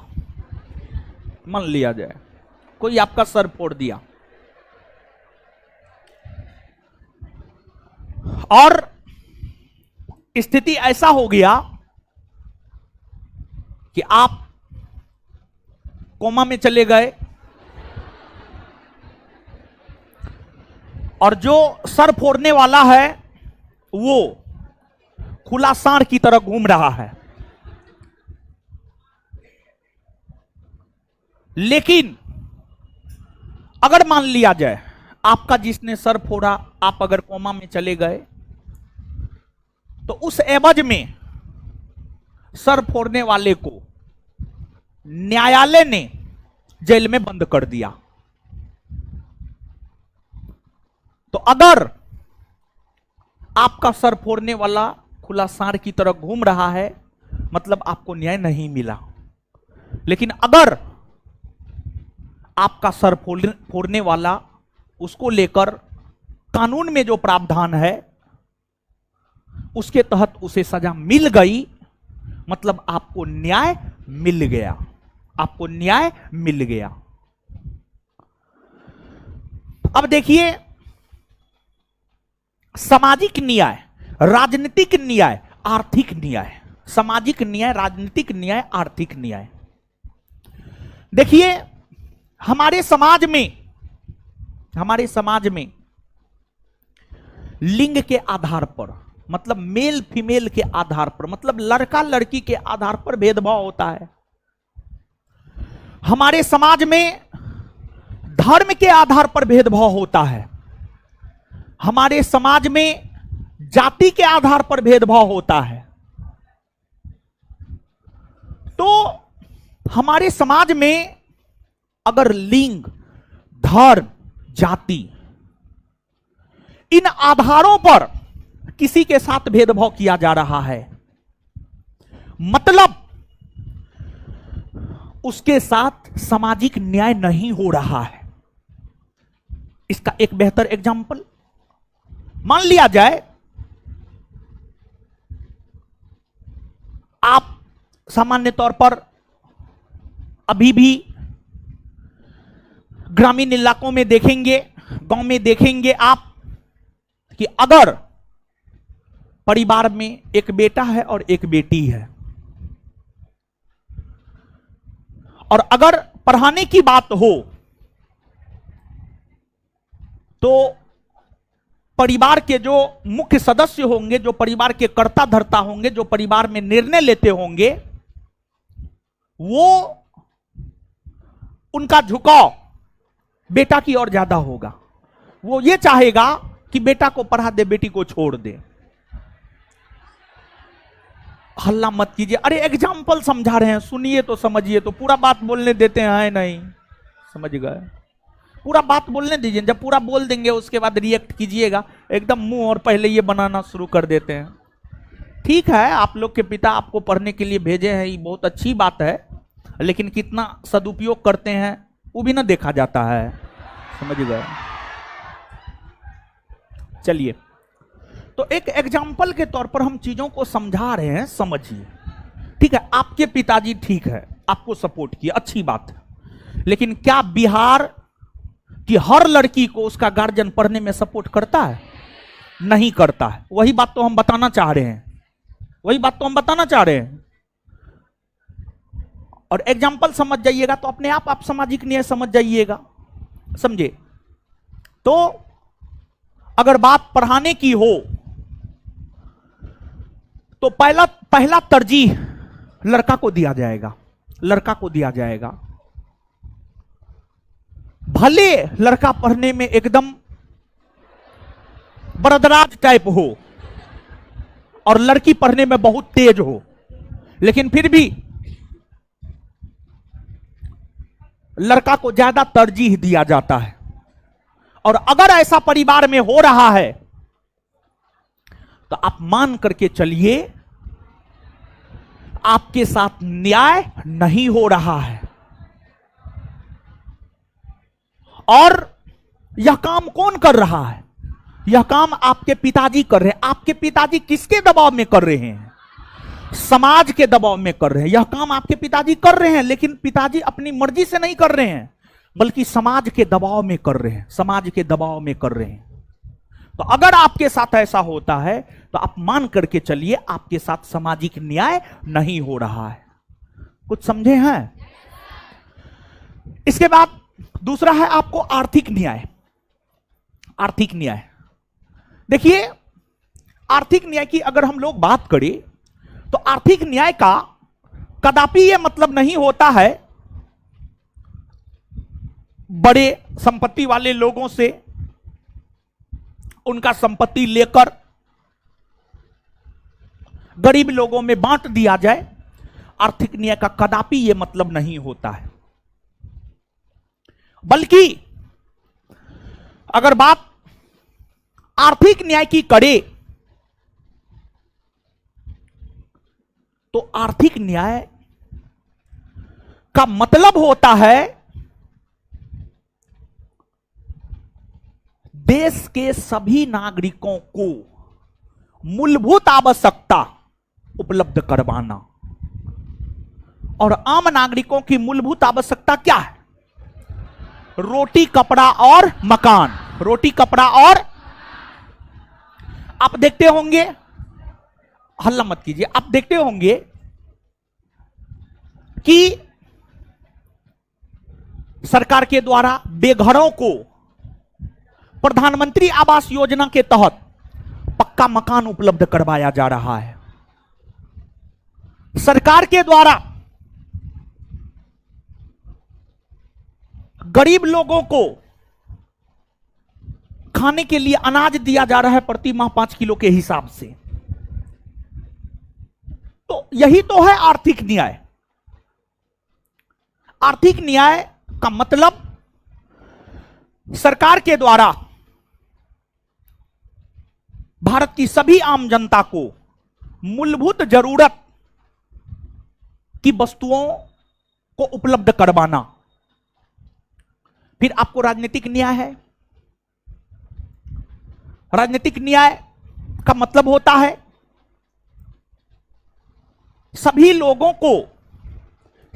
Speaker 1: मान लिया जाए कोई आपका सर फोड़ दिया और स्थिति ऐसा हो गया कि आप कोमा में चले गए और जो सर फोड़ने वाला है वो खुला सांड की तरह घूम रहा है। लेकिन अगर मान लिया जाए आपका जिसने सर फोड़ा, आप अगर कोमा में चले गए तो उस एवज में सर फोड़ने वाले को न्यायालय ने जेल में बंद कर दिया। तो अगर आपका सर फोड़ने वाला खुला सांड की तरह घूम रहा है, मतलब आपको न्याय नहीं मिला। लेकिन अगर आपका सर फोड़ने वाला, उसको लेकर कानून में जो प्रावधान है उसके तहत उसे सजा मिल गई, मतलब आपको न्याय मिल गया, आपको न्याय मिल गया। अब देखिए, सामाजिक न्याय, राजनीतिक न्याय, आर्थिक न्याय, सामाजिक न्याय, राजनीतिक न्याय, आर्थिक न्याय। देखिए हमारे समाज में लिंग के आधार पर, मतलब मेल फीमेल के आधार पर, मतलब लड़का लड़की के आधार पर भेदभाव होता है। हमारे समाज में धर्म के आधार पर भेदभाव होता है। हमारे समाज में जाति के आधार पर भेदभाव होता है। तो हमारे समाज में अगर लिंग, धर्म, जाति, इन आधारों पर किसी के साथ भेदभाव किया जा रहा है, मतलब उसके साथ सामाजिक न्याय नहीं हो रहा है। इसका एक बेहतर एग्जाम्पल मान लिया जाए, आप सामान्य तौर पर अभी भी ग्रामीण इलाकों में देखेंगे, गांव में देखेंगे आप कि अगर परिवार में एक बेटा है और एक बेटी है और अगर पढ़ाने की बात हो तो परिवार के जो मुख्य सदस्य होंगे, जो परिवार के कर्ता धर्ता होंगे, जो परिवार में निर्णय लेते होंगे, वो उनका झुकाव बेटा की ओर ज्यादा होगा। वो ये चाहेगा कि बेटा को पढ़ा दे, बेटी को छोड़ दे। हल्ला मत कीजिए, अरे एग्जाम्पल समझा रहे हैं, सुनिए तो समझिए, तो पूरा बात बोलने देते हैं नहीं, समझ गए? पूरा बात बोलने दीजिए, जब पूरा बोल देंगे उसके बाद रिएक्ट कीजिएगा। एकदम मुंह और पहले ये बनाना शुरू कर देते हैं। ठीक है, आप लोग के पिता आपको पढ़ने के लिए भेजे हैं, ये बहुत अच्छी बात है, लेकिन कितना सदुपयोग करते हैं वो भी ना देखा जाता है, समझ गए? चलिए, तो एक एग्जाम्पल के तौर पर हम चीजों को समझा रहे हैं, समझिए, ठीक ठीक है, आपके पिताजी ठीक है, आपको सपोर्ट किया, अच्छी बात है, लेकिन क्या बिहार की हर लड़की को उसका गार्जियन पढ़ने में सपोर्ट करता है? नहीं करता है। वही बात तो हम बताना चाह रहे हैं, वही बात तो हम बताना चाह रहे हैं। और एग्जाम्पल समझ जाइएगा तो अपने आप सामाजिक न्याय समझ जाइएगा। समझे? तो अगर बात पढ़ाने की हो तो पहला तरजीह लड़का को दिया जाएगा, लड़का को दिया जाएगा। भले लड़का पढ़ने में एकदम बरदराज टाइप हो और लड़की पढ़ने में बहुत तेज हो, लेकिन फिर भी लड़का को ज्यादा तरजीह दिया जाता है। और अगर ऐसा परिवार में हो रहा है तो आप मान करके चलिए आपके साथ न्याय नहीं हो रहा है। और यह काम कौन कर रहा है? यह काम आपके पिताजी कर रहे हैं। आपके पिताजी किसके दबाव में कर रहे हैं? समाज के दबाव में कर रहे हैं। यह काम आपके पिताजी कर रहे हैं, लेकिन पिताजी अपनी मर्जी से नहीं कर रहे हैं, बल्कि समाज के दबाव में कर रहे हैं, समाज के दबाव में कर रहे हैं। तो अगर आपके साथ ऐसा होता है तो आप मान करके चलिए आपके साथ सामाजिक न्याय नहीं हो रहा है। कुछ समझे हैं? इसके बाद दूसरा है आपको आर्थिक न्याय। आर्थिक न्याय, देखिए आर्थिक न्याय की अगर हम लोग बात करें तो आर्थिक न्याय का कदापि यह मतलब नहीं होता है बड़े संपत्ति वाले लोगों से उनका संपत्ति लेकर गरीब लोगों में बांट दिया जाए। आर्थिक न्याय का कदापि यह मतलब नहीं होता है, बल्कि अगर बात आर्थिक न्याय की करें तो आर्थिक न्याय का मतलब होता है देश के सभी नागरिकों को मूलभूत आवश्यकता उपलब्ध करवाना। और आम नागरिकों की मूलभूत आवश्यकता क्या है? रोटी, कपड़ा और मकान। रोटी, कपड़ा और, आप देखते होंगे, हल्ला मत कीजिए, आप देखते होंगे कि सरकार के द्वारा बेघरों को प्रधानमंत्री आवास योजना के तहत पक्का मकान उपलब्ध करवाया जा रहा है। सरकार के द्वारा गरीब लोगों को खाने के लिए अनाज दिया जा रहा है प्रति माह 5 किलो के हिसाब से। तो यही तो है आर्थिक न्याय। आर्थिक न्याय का मतलब सरकार के द्वारा भारत की सभी आम जनता को मूलभूत जरूरत की वस्तुओं को उपलब्ध करवाना। फिर आपको राजनीतिक न्याय है। राजनीतिक न्याय का मतलब होता है सभी लोगों को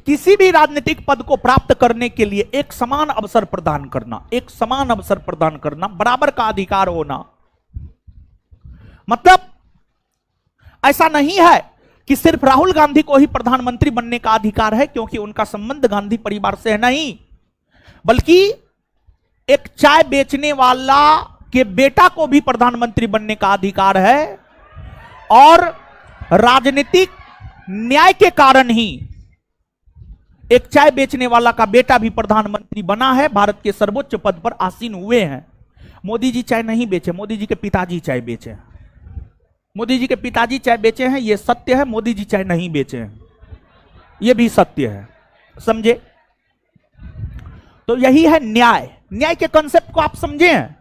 Speaker 1: किसी भी राजनीतिक पद को प्राप्त करने के लिए एक समान अवसर प्रदान करना, एक समान अवसर प्रदान करना, बराबर का अधिकार होना। मतलब ऐसा नहीं है कि सिर्फ राहुल गांधी को ही प्रधानमंत्री बनने का अधिकार है क्योंकि उनका संबंध गांधी परिवार से है, नहीं, बल्कि एक चाय बेचने वाला के बेटा को भी प्रधानमंत्री बनने का अधिकार है। और राजनीतिक न्याय के कारण ही एक चाय बेचने वाला का बेटा भी प्रधानमंत्री बना है, भारत के सर्वोच्च पद पर आसीन हुए हैं। मोदी जी चाय नहीं बेचे, मोदी जी के पिताजी चाय बेचे। मोदी जी के पिताजी चाय बेचे हैं, यह सत्य है। मोदी जी चाय नहीं बेचे हैं, यह भी सत्य है। समझे? तो यही है न्याय। न्याय के कॉन्सेप्ट को आप समझे हैं?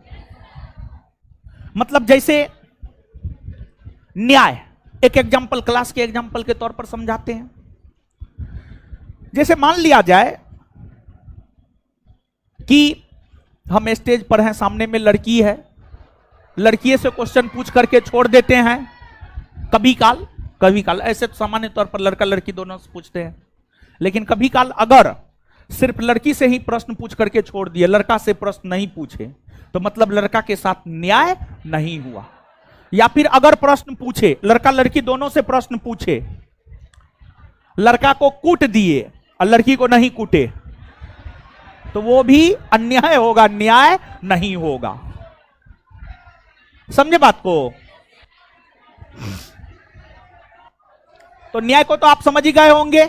Speaker 1: मतलब जैसे न्याय, एक एग्जांपल, क्लास के एग्जांपल के तौर पर समझाते हैं। जैसे मान लिया जाए कि हम स्टेज पर हैं, सामने में लड़की है, लड़की से क्वेश्चन पूछ करके छोड़ देते हैं कभी काल, कभी काल, ऐसे तो सामान्य तौर पर लड़का लड़की दोनों से पूछते हैं, लेकिन कभी काल अगर सिर्फ लड़की से ही प्रश्न पूछ करके छोड़ दिए, लड़का से प्रश्न नहीं पूछे, तो मतलब लड़का के साथ न्याय नहीं हुआ। या फिर अगर प्रश्न पूछे, लड़का लड़की दोनों से प्रश्न पूछे, लड़का को कूट दिए और लड़की को नहीं कूटे, तो वो भी अन्याय होगा, न्याय नहीं होगा। समझे बात को? तो न्याय को तो आप समझ ही गए होंगे।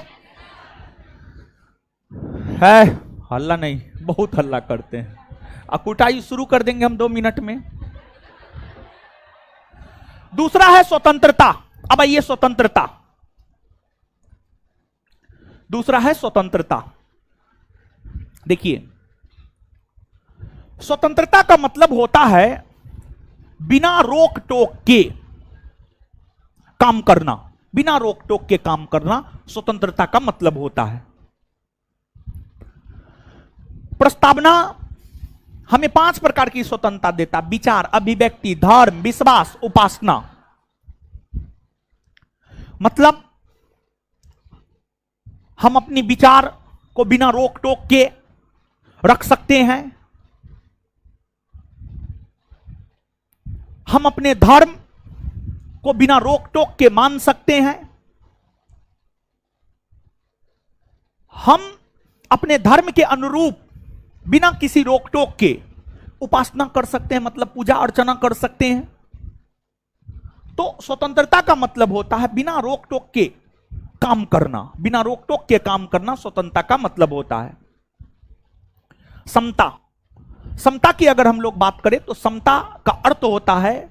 Speaker 1: है हल्ला नहीं, बहुत हल्ला करते हैं। कुटाई शुरू कर देंगे हम 2 मिनट में। दूसरा है स्वतंत्रता। अब आइए स्वतंत्रता, दूसरा है स्वतंत्रता। देखिए, स्वतंत्रता का मतलब होता है बिना रोक टोक के काम करना। बिना रोक टोक के काम करना स्वतंत्रता का मतलब होता है। प्रस्तावना हमें 5 प्रकार की स्वतंत्रता देता: विचार, अभिव्यक्ति, धर्म, विश्वास, उपासना। मतलब हम अपनी विचार को बिना रोक टोक के रख सकते हैं, हम अपने धर्म को बिना रोक टोक के मान सकते हैं, हम अपने धर्म के अनुरूप बिना किसी रोक टोक के उपासना कर सकते हैं, मतलब पूजा अर्चना कर सकते हैं। तो स्वतंत्रता का मतलब होता है बिना रोक टोक के काम करना। बिना रोक टोक के काम करना स्वतंत्रता का मतलब होता है। समता, समता की अगर हम लोग बात करें तो समता का अर्थ होता है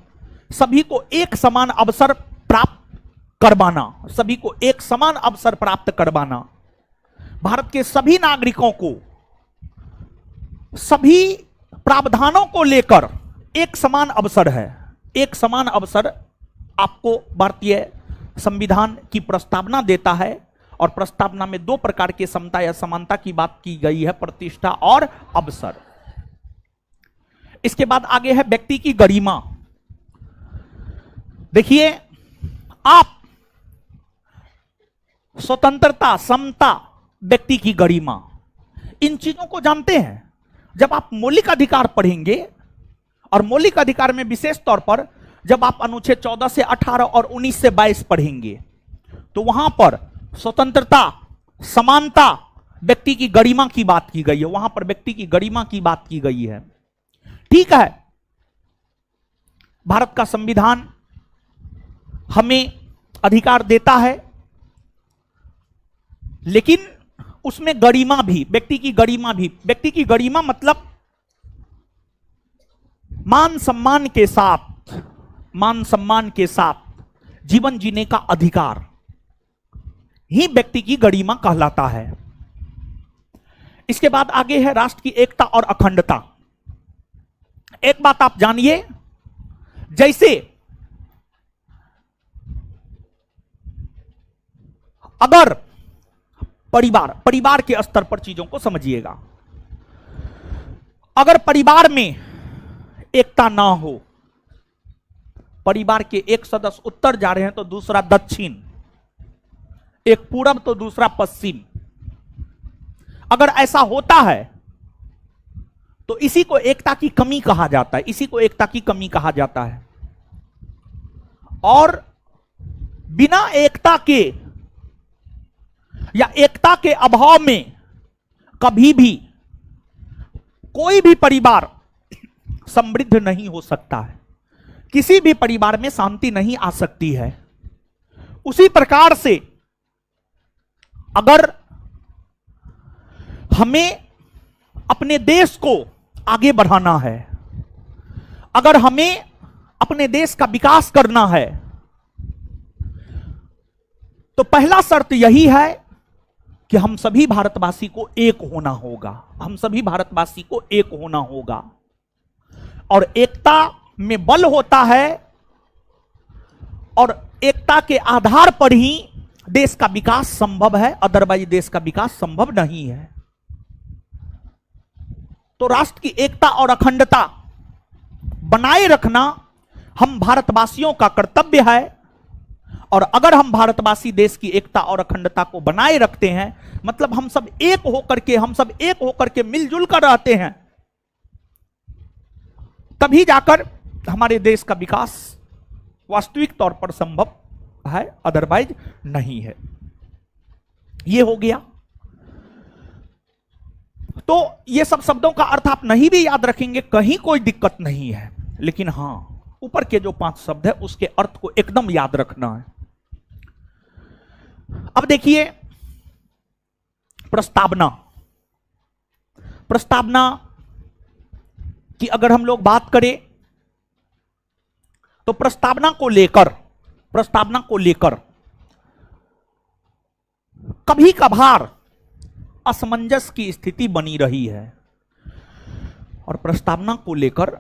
Speaker 1: सभी को एक समान अवसर प्राप्त करवाना, सभी को एक समान अवसर प्राप्त करवाना। भारत के सभी नागरिकों को सभी प्रावधानों को लेकर एक समान अवसर है। एक समान अवसर आपको भारतीय संविधान की प्रस्तावना देता है, और प्रस्तावना में 2 प्रकार के समता या समानता की बात की गई है: प्रतिष्ठा और अवसर। इसके बाद आगे है व्यक्ति की गरिमा। देखिए, आप स्वतंत्रता, समता, व्यक्ति की गरिमा, इन चीजों को जानते हैं। जब आप मौलिक अधिकार पढ़ेंगे, और मौलिक अधिकार में विशेष तौर पर जब आप अनुच्छेद 14 से 18 और 19 से 22 पढ़ेंगे, तो वहां पर स्वतंत्रता, समानता, व्यक्ति की गरिमा की बात की गई है। वहां पर व्यक्ति की गरिमा की बात की गई है। ठीक है, भारत का संविधान हमें अधिकार देता है, लेकिन उसमें गरिमा भी, व्यक्ति की गरिमा भी। व्यक्ति की गरिमा मतलब मान सम्मान के साथ, मान सम्मान के साथ जीवन जीने का अधिकार ही व्यक्ति की गरिमा कहलाता है। इसके बाद आगे है राष्ट्र की एकता और अखंडता। एक बात आप जानिए, जैसे अगर परिवार के स्तर पर चीजों को समझिएगा, अगर परिवार में एकता ना हो, परिवार के एक सदस्य उत्तर जा रहे हैं तो दूसरा दक्षिण, एक पूरब तो दूसरा पश्चिम, अगर ऐसा होता है तो इसी को एकता की कमी कहा जाता है। इसी को एकता की कमी कहा जाता है। और बिना एकता के या एकता के अभाव में कभी भी कोई भी परिवार समृद्ध नहीं हो सकता है। किसी भी परिवार में शांति नहीं आ सकती है। उसी प्रकार से अगर हमें अपने देश को आगे बढ़ाना है, अगर हमें अपने देश का विकास करना है, तो पहला शर्त यही है कि हम सभी भारतवासी को एक होना होगा। हम सभी भारतवासी को एक होना होगा, और एकता में बल होता है, और एकता के आधार पर ही देश का विकास संभव है, अदरवाइज देश का विकास संभव नहीं है। तो राष्ट्र की एकता और अखंडता बनाए रखना हम भारतवासियों का कर्तव्य है, और अगर हम भारतवासी देश की एकता और अखंडता को बनाए रखते हैं, मतलब हम सब एक होकर के मिलजुल कर रहते हैं, तभी जाकर हमारे देश का विकास वास्तविक तौर पर संभव है, अदरवाइज नहीं है। यह हो गया। तो ये सब शब्दों का अर्थ आप नहीं भी याद रखेंगे, कहीं कोई दिक्कत नहीं है, लेकिन हां, ऊपर के जो 5 शब्द है उसके अर्थ को एकदम याद रखना है। अब देखिए, प्रस्तावना की अगर हम लोग बात करें तो प्रस्तावना को लेकर कभी कभार असमंजस की स्थिति बनी रही है, और प्रस्तावना को लेकर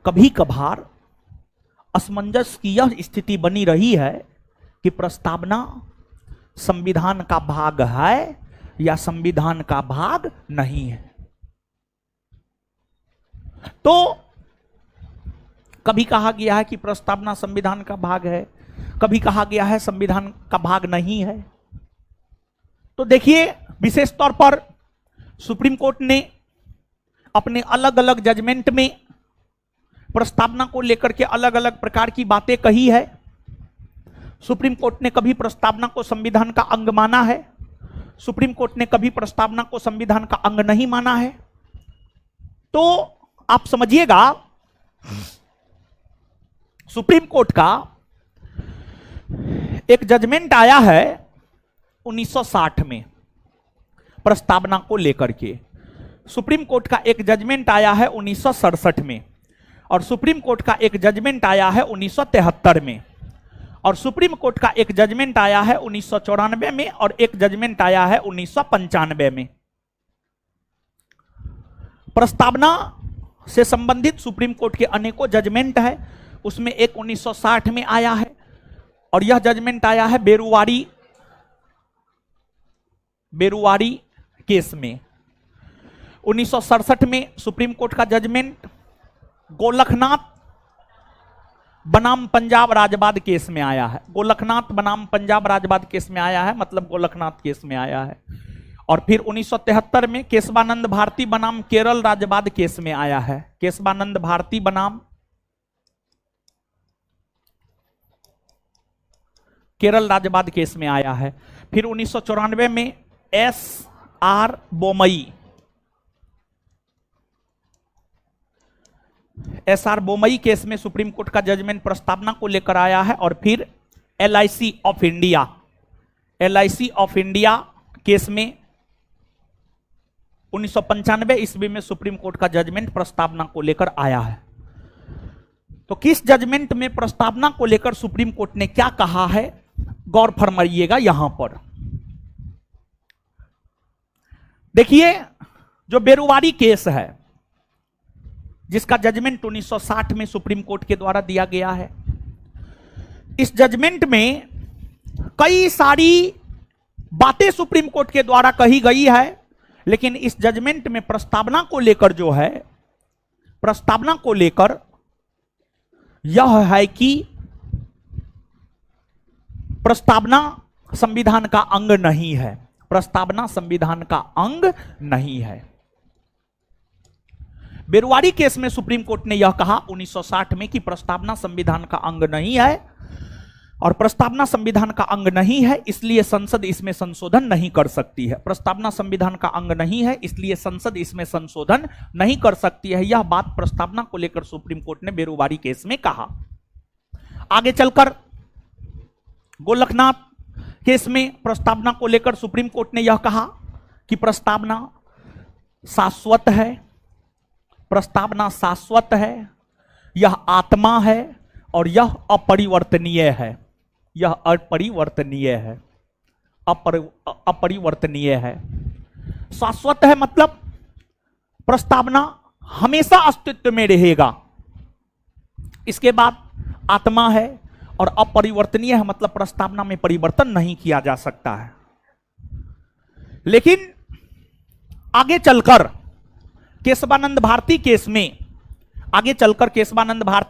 Speaker 1: कभी कभार असमंजस की यह स्थिति बनी रही है कि प्रस्तावना संविधान का भाग है या संविधान का भाग नहीं है। तो कभी कहा गया है कि प्रस्तावना संविधान का भाग है, कभी कहा गया है संविधान का भाग नहीं है। तो देखिए, विशेष तौर पर सुप्रीम कोर्ट ने अपने अलग अलग जजमेंट में प्रस्तावना को लेकर के अलग अलग प्रकार की बातें कही है। सुप्रीम कोर्ट ने कभी प्रस्तावना को संविधान का अंग माना है, सुप्रीम कोर्ट ने कभी प्रस्तावना को संविधान का अंग नहीं माना है। तो आप समझिएगा, सुप्रीम कोर्ट का एक जजमेंट आया है 1960 में प्रस्तावना को लेकर के, सुप्रीम कोर्ट का एक जजमेंट आया है 1967 में, और सुप्रीम कोर्ट का एक जजमेंट आया है 1973 में, और सुप्रीम कोर्ट का एक जजमेंट आया है 1994 में, और एक जजमेंट आया है 1995 में। प्रस्तावना से संबंधित सुप्रीम कोर्ट के अनेकों जजमेंट है, उसमें एक 1960 में आया है, और यह जजमेंट आया है बेरुवारी केस में। 1967 में सुप्रीम कोर्ट का जजमेंट गोलखनाथ बनाम पंजाब राजवाद केस में आया है, गोलखनाथ बनाम पंजाब राजवाद केस में आया है, मतलब गोलखनाथ केस में आया है। और फिर 1973 में केशवानंद भारती बनाम केरल राजवाद केस में आया है, केशवानंद भारती बनाम केरल राजवाद केस में आया है। फिर 1994 में एस.आर. बोमई केस में सुप्रीम कोर्ट का जजमेंट प्रस्तावना को लेकर आया है। और फिर एलआईसी ऑफ इंडिया केस में 1995 ईस्वी में सुप्रीम कोर्ट का जजमेंट प्रस्तावना को लेकर आया है। तो किस जजमेंट में प्रस्तावना को लेकर सुप्रीम कोर्ट ने क्या कहा है, गौर फरमाइएगा यहां पर। देखिए, जो बेरुवारी केस है, जिसका जजमेंट 1960 में सुप्रीम कोर्ट के द्वारा दिया गया है, इस जजमेंट में कई सारी बातें सुप्रीम कोर्ट के द्वारा कही गई है, लेकिन इस जजमेंट में प्रस्तावना को लेकर जो है, प्रस्तावना को लेकर यह है कि प्रस्तावना संविधान का अंग नहीं है, प्रस्तावना संविधान का अंग नहीं है। बेरुवारी केस में सुप्रीम कोर्ट ने यह कहा 1960 में कि प्रस्तावना संविधान का अंग नहीं है, और प्रस्तावना संविधान का अंग नहीं है, इसलिए संसद इसमें संशोधन नहीं कर सकती है। प्रस्तावना संविधान का अंग नहीं है, इसलिए संसद इसमें संशोधन नहीं कर सकती है। यह बात प्रस्तावना को लेकर सुप्रीम कोर्ट ने बेरुवारी केस में कहा। आगे चलकर गोलखनाथ केस में प्रस्तावना को लेकर सुप्रीम कोर्ट ने यह कहा कि प्रस्तावना शाश्वत है, प्रस्तावना शाश्वत है, यह आत्मा है, और यह अपरिवर्तनीय है, यह अपरिवर्तनीय है, अपरिवर्तनीय है। शाश्वत है मतलब प्रस्तावना हमेशा अस्तित्व में रहेगा। इसके बाद आत्मा है, और अपरिवर्तनीय है मतलब प्रस्तावना में परिवर्तन नहीं किया जा सकता है। लेकिन आगे चलकर केशवानंद भारती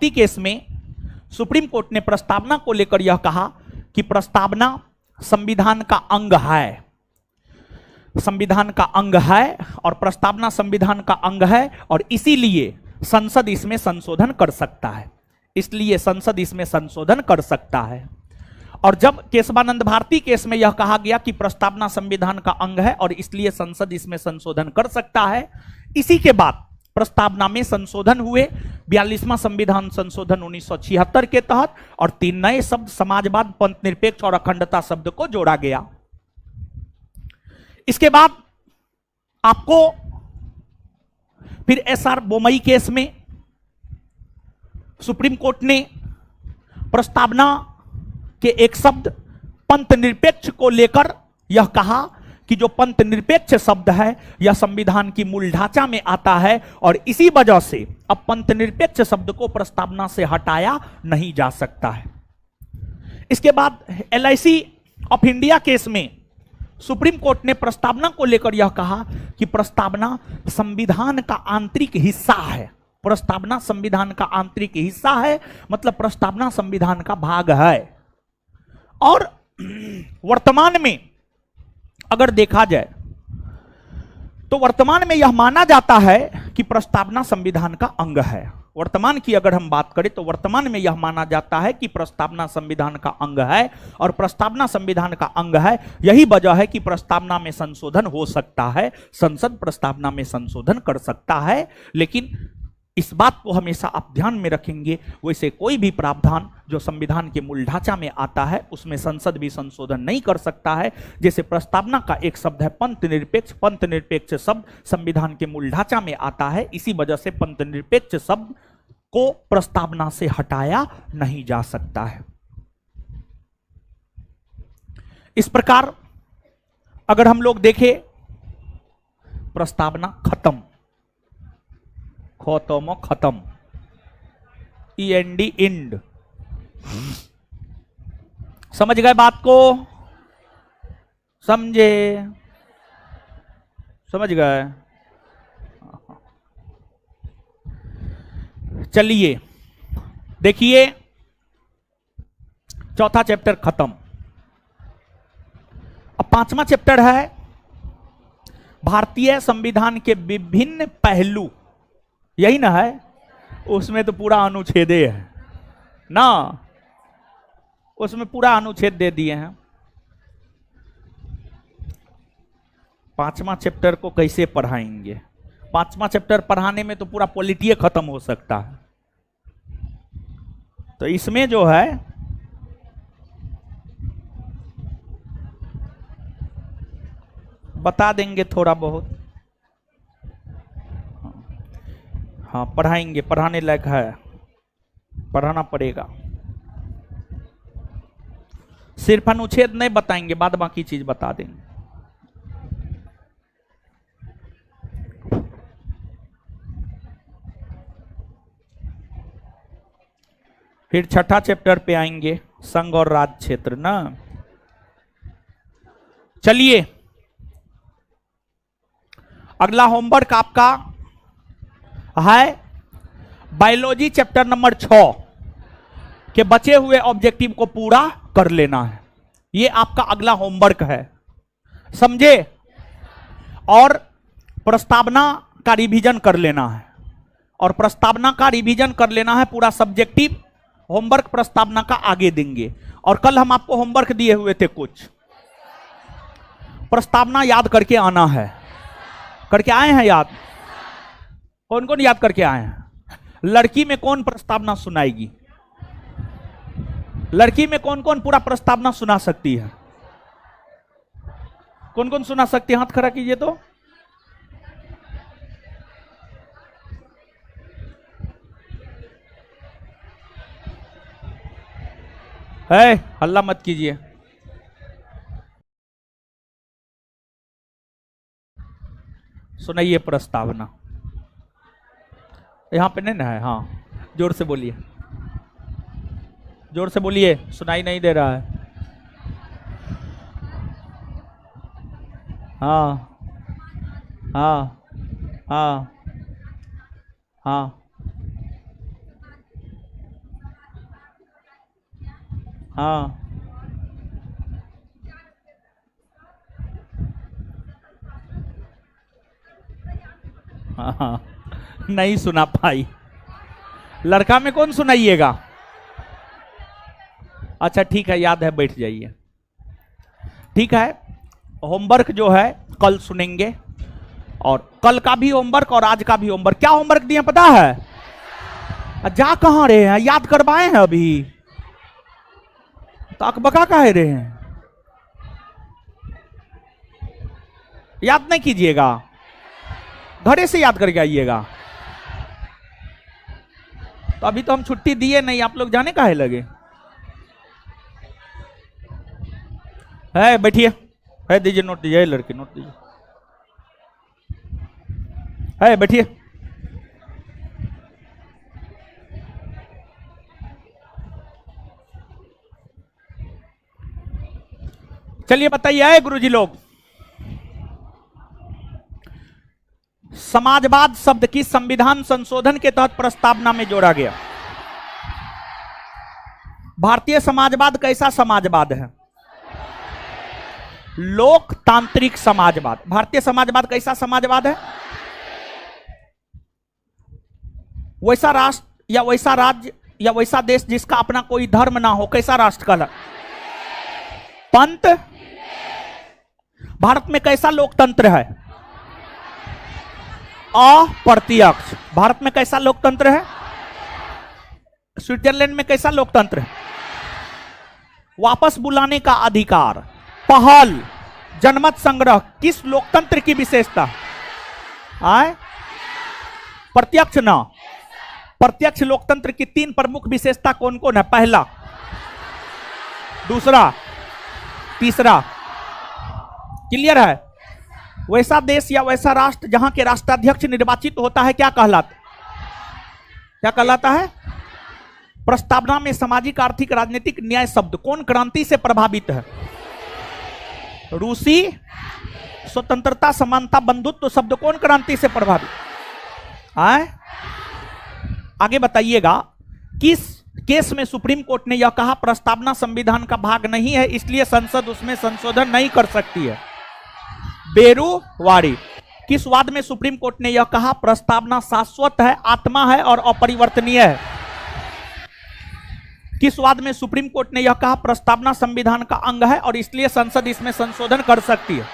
Speaker 1: केस में सुप्रीम कोर्ट ने प्रस्तावना को लेकर यह कहा कि प्रस्तावना संविधान का अंग है, संविधान का अंग है और प्रस्तावना संविधान का अंग है और इसीलिए संसद इसमें संशोधन कर सकता है, इसलिए संसद इसमें संशोधन कर सकता है। और जब केशवानंद भारती केस में यह कहा गया कि प्रस्तावना संविधान का अंग है और इसलिए संसद इसमें संशोधन कर सकता है, इसी के बाद प्रस्तावना में संशोधन हुए 42वां संविधान संशोधन 1976 के तहत और 3 नए शब्द समाजवाद, पंथ निरपेक्ष और अखंडता शब्द को जोड़ा गया। इसके बाद आपको फिर एसआर बोमई केस में सुप्रीम कोर्ट ने प्रस्तावना के एक शब्द पंथ निरपेक्ष को लेकर यह कहा कि जो पंथ निरपेक्ष शब्द है यह संविधान की मूल ढांचा में आता है और इसी वजह से अब पंथ निरपेक्ष शब्द को प्रस्तावना से हटाया नहीं जा सकता है। इसके बाद एलआईसी ऑफ इंडिया केस में सुप्रीम कोर्ट ने प्रस्तावना को लेकर यह कहा कि प्रस्तावना संविधान का आंतरिक हिस्सा है, प्रस्तावना संविधान का आंतरिक हिस्सा है, मतलब प्रस्तावना संविधान का भाग है। और वर्तमान में अगर देखा जाए तो वर्तमान में यह माना जाता है कि प्रस्तावना संविधान का अंग है। वर्तमान की अगर हम बात करें तो वर्तमान में यह माना जाता है कि प्रस्तावना संविधान का अंग है और प्रस्तावना संविधान का अंग है, यही वजह है कि प्रस्तावना में संशोधन हो सकता है, संसद प्रस्तावना में संशोधन कर सकता है। लेकिन इस बात को हमेशा आप ध्यान में रखेंगे, वैसे कोई भी प्रावधान जो संविधान के मूल ढांचा में आता है उसमें संसद भी संशोधन नहीं कर सकता है। जैसे प्रस्तावना का एक शब्द है पंथ निरपेक्ष, पंथ निरपेक्ष शब्द संविधान के मूल ढांचा में आता है, इसी वजह से पंथ निरपेक्ष शब्द को प्रस्तावना से हटाया नहीं जा सकता है। इस प्रकार अगर हम लोग देखें प्रस्तावना खत्म, खत्म खत्म, END इंड, समझ गए बात को? समझे? समझ गए? चलिए देखिए, चौथा चैप्टर खत्म। अब 5वां चैप्टर है भारतीय संविधान के विभिन्न पहलू, यही ना है? उसमें तो पूरा अनुच्छेद है ना, उसमें पूरा अनुच्छेद दे दिए हैं। 5वां चैप्टर को कैसे पढ़ाएंगे? 5वां चैप्टर पढ़ाने में तो पूरा पॉलिटी खत्म हो सकता है। तो इसमें जो है बता देंगे थोड़ा बहुत, हाँ पढ़ाएंगे, पढ़ाने लायक है, पढ़ाना पड़ेगा। सिर्फ अनुच्छेद नहीं बताएंगे, बाद बाकी चीज बता देंगे। फिर छठा चैप्टर पे आएंगे, संघ और राज्य क्षेत्र ना। चलिए अगला होमवर्क आपका है बायोलॉजी चैप्टर नंबर 6 के बचे हुए ऑब्जेक्टिव को पूरा कर लेना है। ये आपका अगला होमवर्क है, समझे? और प्रस्तावना का रिवीजन कर लेना है, और प्रस्तावना का रिवीजन कर लेना है, पूरा सब्जेक्टिव होमवर्क प्रस्तावना का आगे देंगे। और कल हम आपको होमवर्क दिए हुए थे, कुछ प्रस्तावना याद करके आना है। करके आए हैं याद? कौन कौन याद करके आए हैं? लड़की में कौन प्रस्तावना सुनाएगी? लड़की में कौन कौन पूरा प्रस्तावना सुना सकती है? कौन कौन सुना सकती है? हाथ खड़ा कीजिए तो। है, हल्ला मत कीजिए। सुनाइए प्रस्तावना। यहां पे नहीं ना है? हाँ जोर से बोलिए, जोर से बोलिए, सुनाई नहीं दे रहा है। हाँ हाँ हाँ हाँ हाँ नहीं सुना पाई। लड़का में कौन सुनाइएगा? अच्छा ठीक है, याद है, बैठ जाइए। ठीक है, होमवर्क जो है कल सुनेंगे, और कल का भी होमवर्क और आज का भी होमवर्क। क्या होमवर्क दिए पता है? जा कहां रहे हैं? याद करवाए हैं अभी तो अकबका कह रहे हैं, याद नहीं कीजिएगा, घरे से याद करके आइएगा। तो अभी तो हम छुट्टी दिए नहीं, आप लोग जाने काहे लगे? है बैठिए, है दीजिए, नोट दीजिए, लड़के नोट दीजिए, है बैठिए। चलिए बताइए, आए गुरुजी लोग, समाजवाद शब्द की संविधान संशोधन के तहत प्रस्तावना में जोड़ा गया। भारतीय समाजवाद कैसा समाजवाद है? लोकतांत्रिक समाजवाद। भारतीय समाजवाद कैसा समाजवाद है? वैसा राष्ट्र या वैसा राज्य या वैसा देश जिसका अपना कोई धर्म ना हो, कैसा राष्ट्र कहला? पंथ। भारत में कैसा लोकतंत्र है? अप्रत्यक्ष। भारत में कैसा लोकतंत्र है? स्विट्जरलैंड में कैसा लोकतंत्र है? वापस बुलाने का अधिकार, पहल, जनमत संग्रह। किस लोकतंत्र की विशेषता है? प्रत्यक्ष ना। प्रत्यक्ष लोकतंत्र की 3 प्रमुख विशेषता कौन कौन है? पहला, दूसरा, तीसरा। क्लियर है? वैसा देश या वैसा राष्ट्र जहां के राष्ट्राध्यक्ष निर्वाचित होता है, क्या कहलाता? क्या कहलाता है? प्रस्तावना में सामाजिक, आर्थिक, राजनीतिक, न्याय शब्द कौन क्रांति से प्रभावित है? रूसी स्वतंत्रता, समानता, बंधुत्व शब्द कौन क्रांति से प्रभावित है? आगे बताइएगा, किस केस में सुप्रीम कोर्ट ने यह कहा प्रस्तावना संविधान का भाग नहीं है, इसलिए संसद उसमें संशोधन नहीं कर सकती है? बेरुवाड़ी। किस वाद में सुप्रीम कोर्ट ने यह कहा प्रस्तावना शाश्वत है, आत्मा है और अपरिवर्तनीय है? किस वाद में सुप्रीम कोर्ट ने यह कहा प्रस्तावना संविधान का अंग है और इसलिए संसद इसमें संशोधन कर सकती है?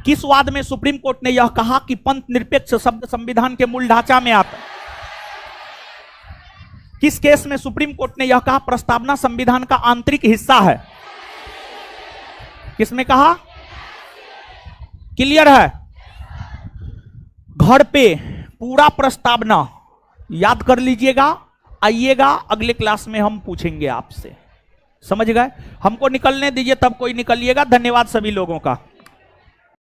Speaker 1: किस वाद में सुप्रीम कोर्ट ने यह कहा कि पंथ निरपेक्ष शब्द संविधान के मूल ढांचा में आता है? किस केस में सुप्रीम कोर्ट ने यह कहा प्रस्तावना संविधान का आंतरिक हिस्सा है? किसमें कहा? क्लियर है? घर पे पूरा प्रस्तावना याद कर लीजिएगा, आइएगा अगले क्लास में हम पूछेंगे आपसे। समझ गए? हमको निकलने दीजिए, तब कोई निकलिएगा। धन्यवाद सभी लोगों का।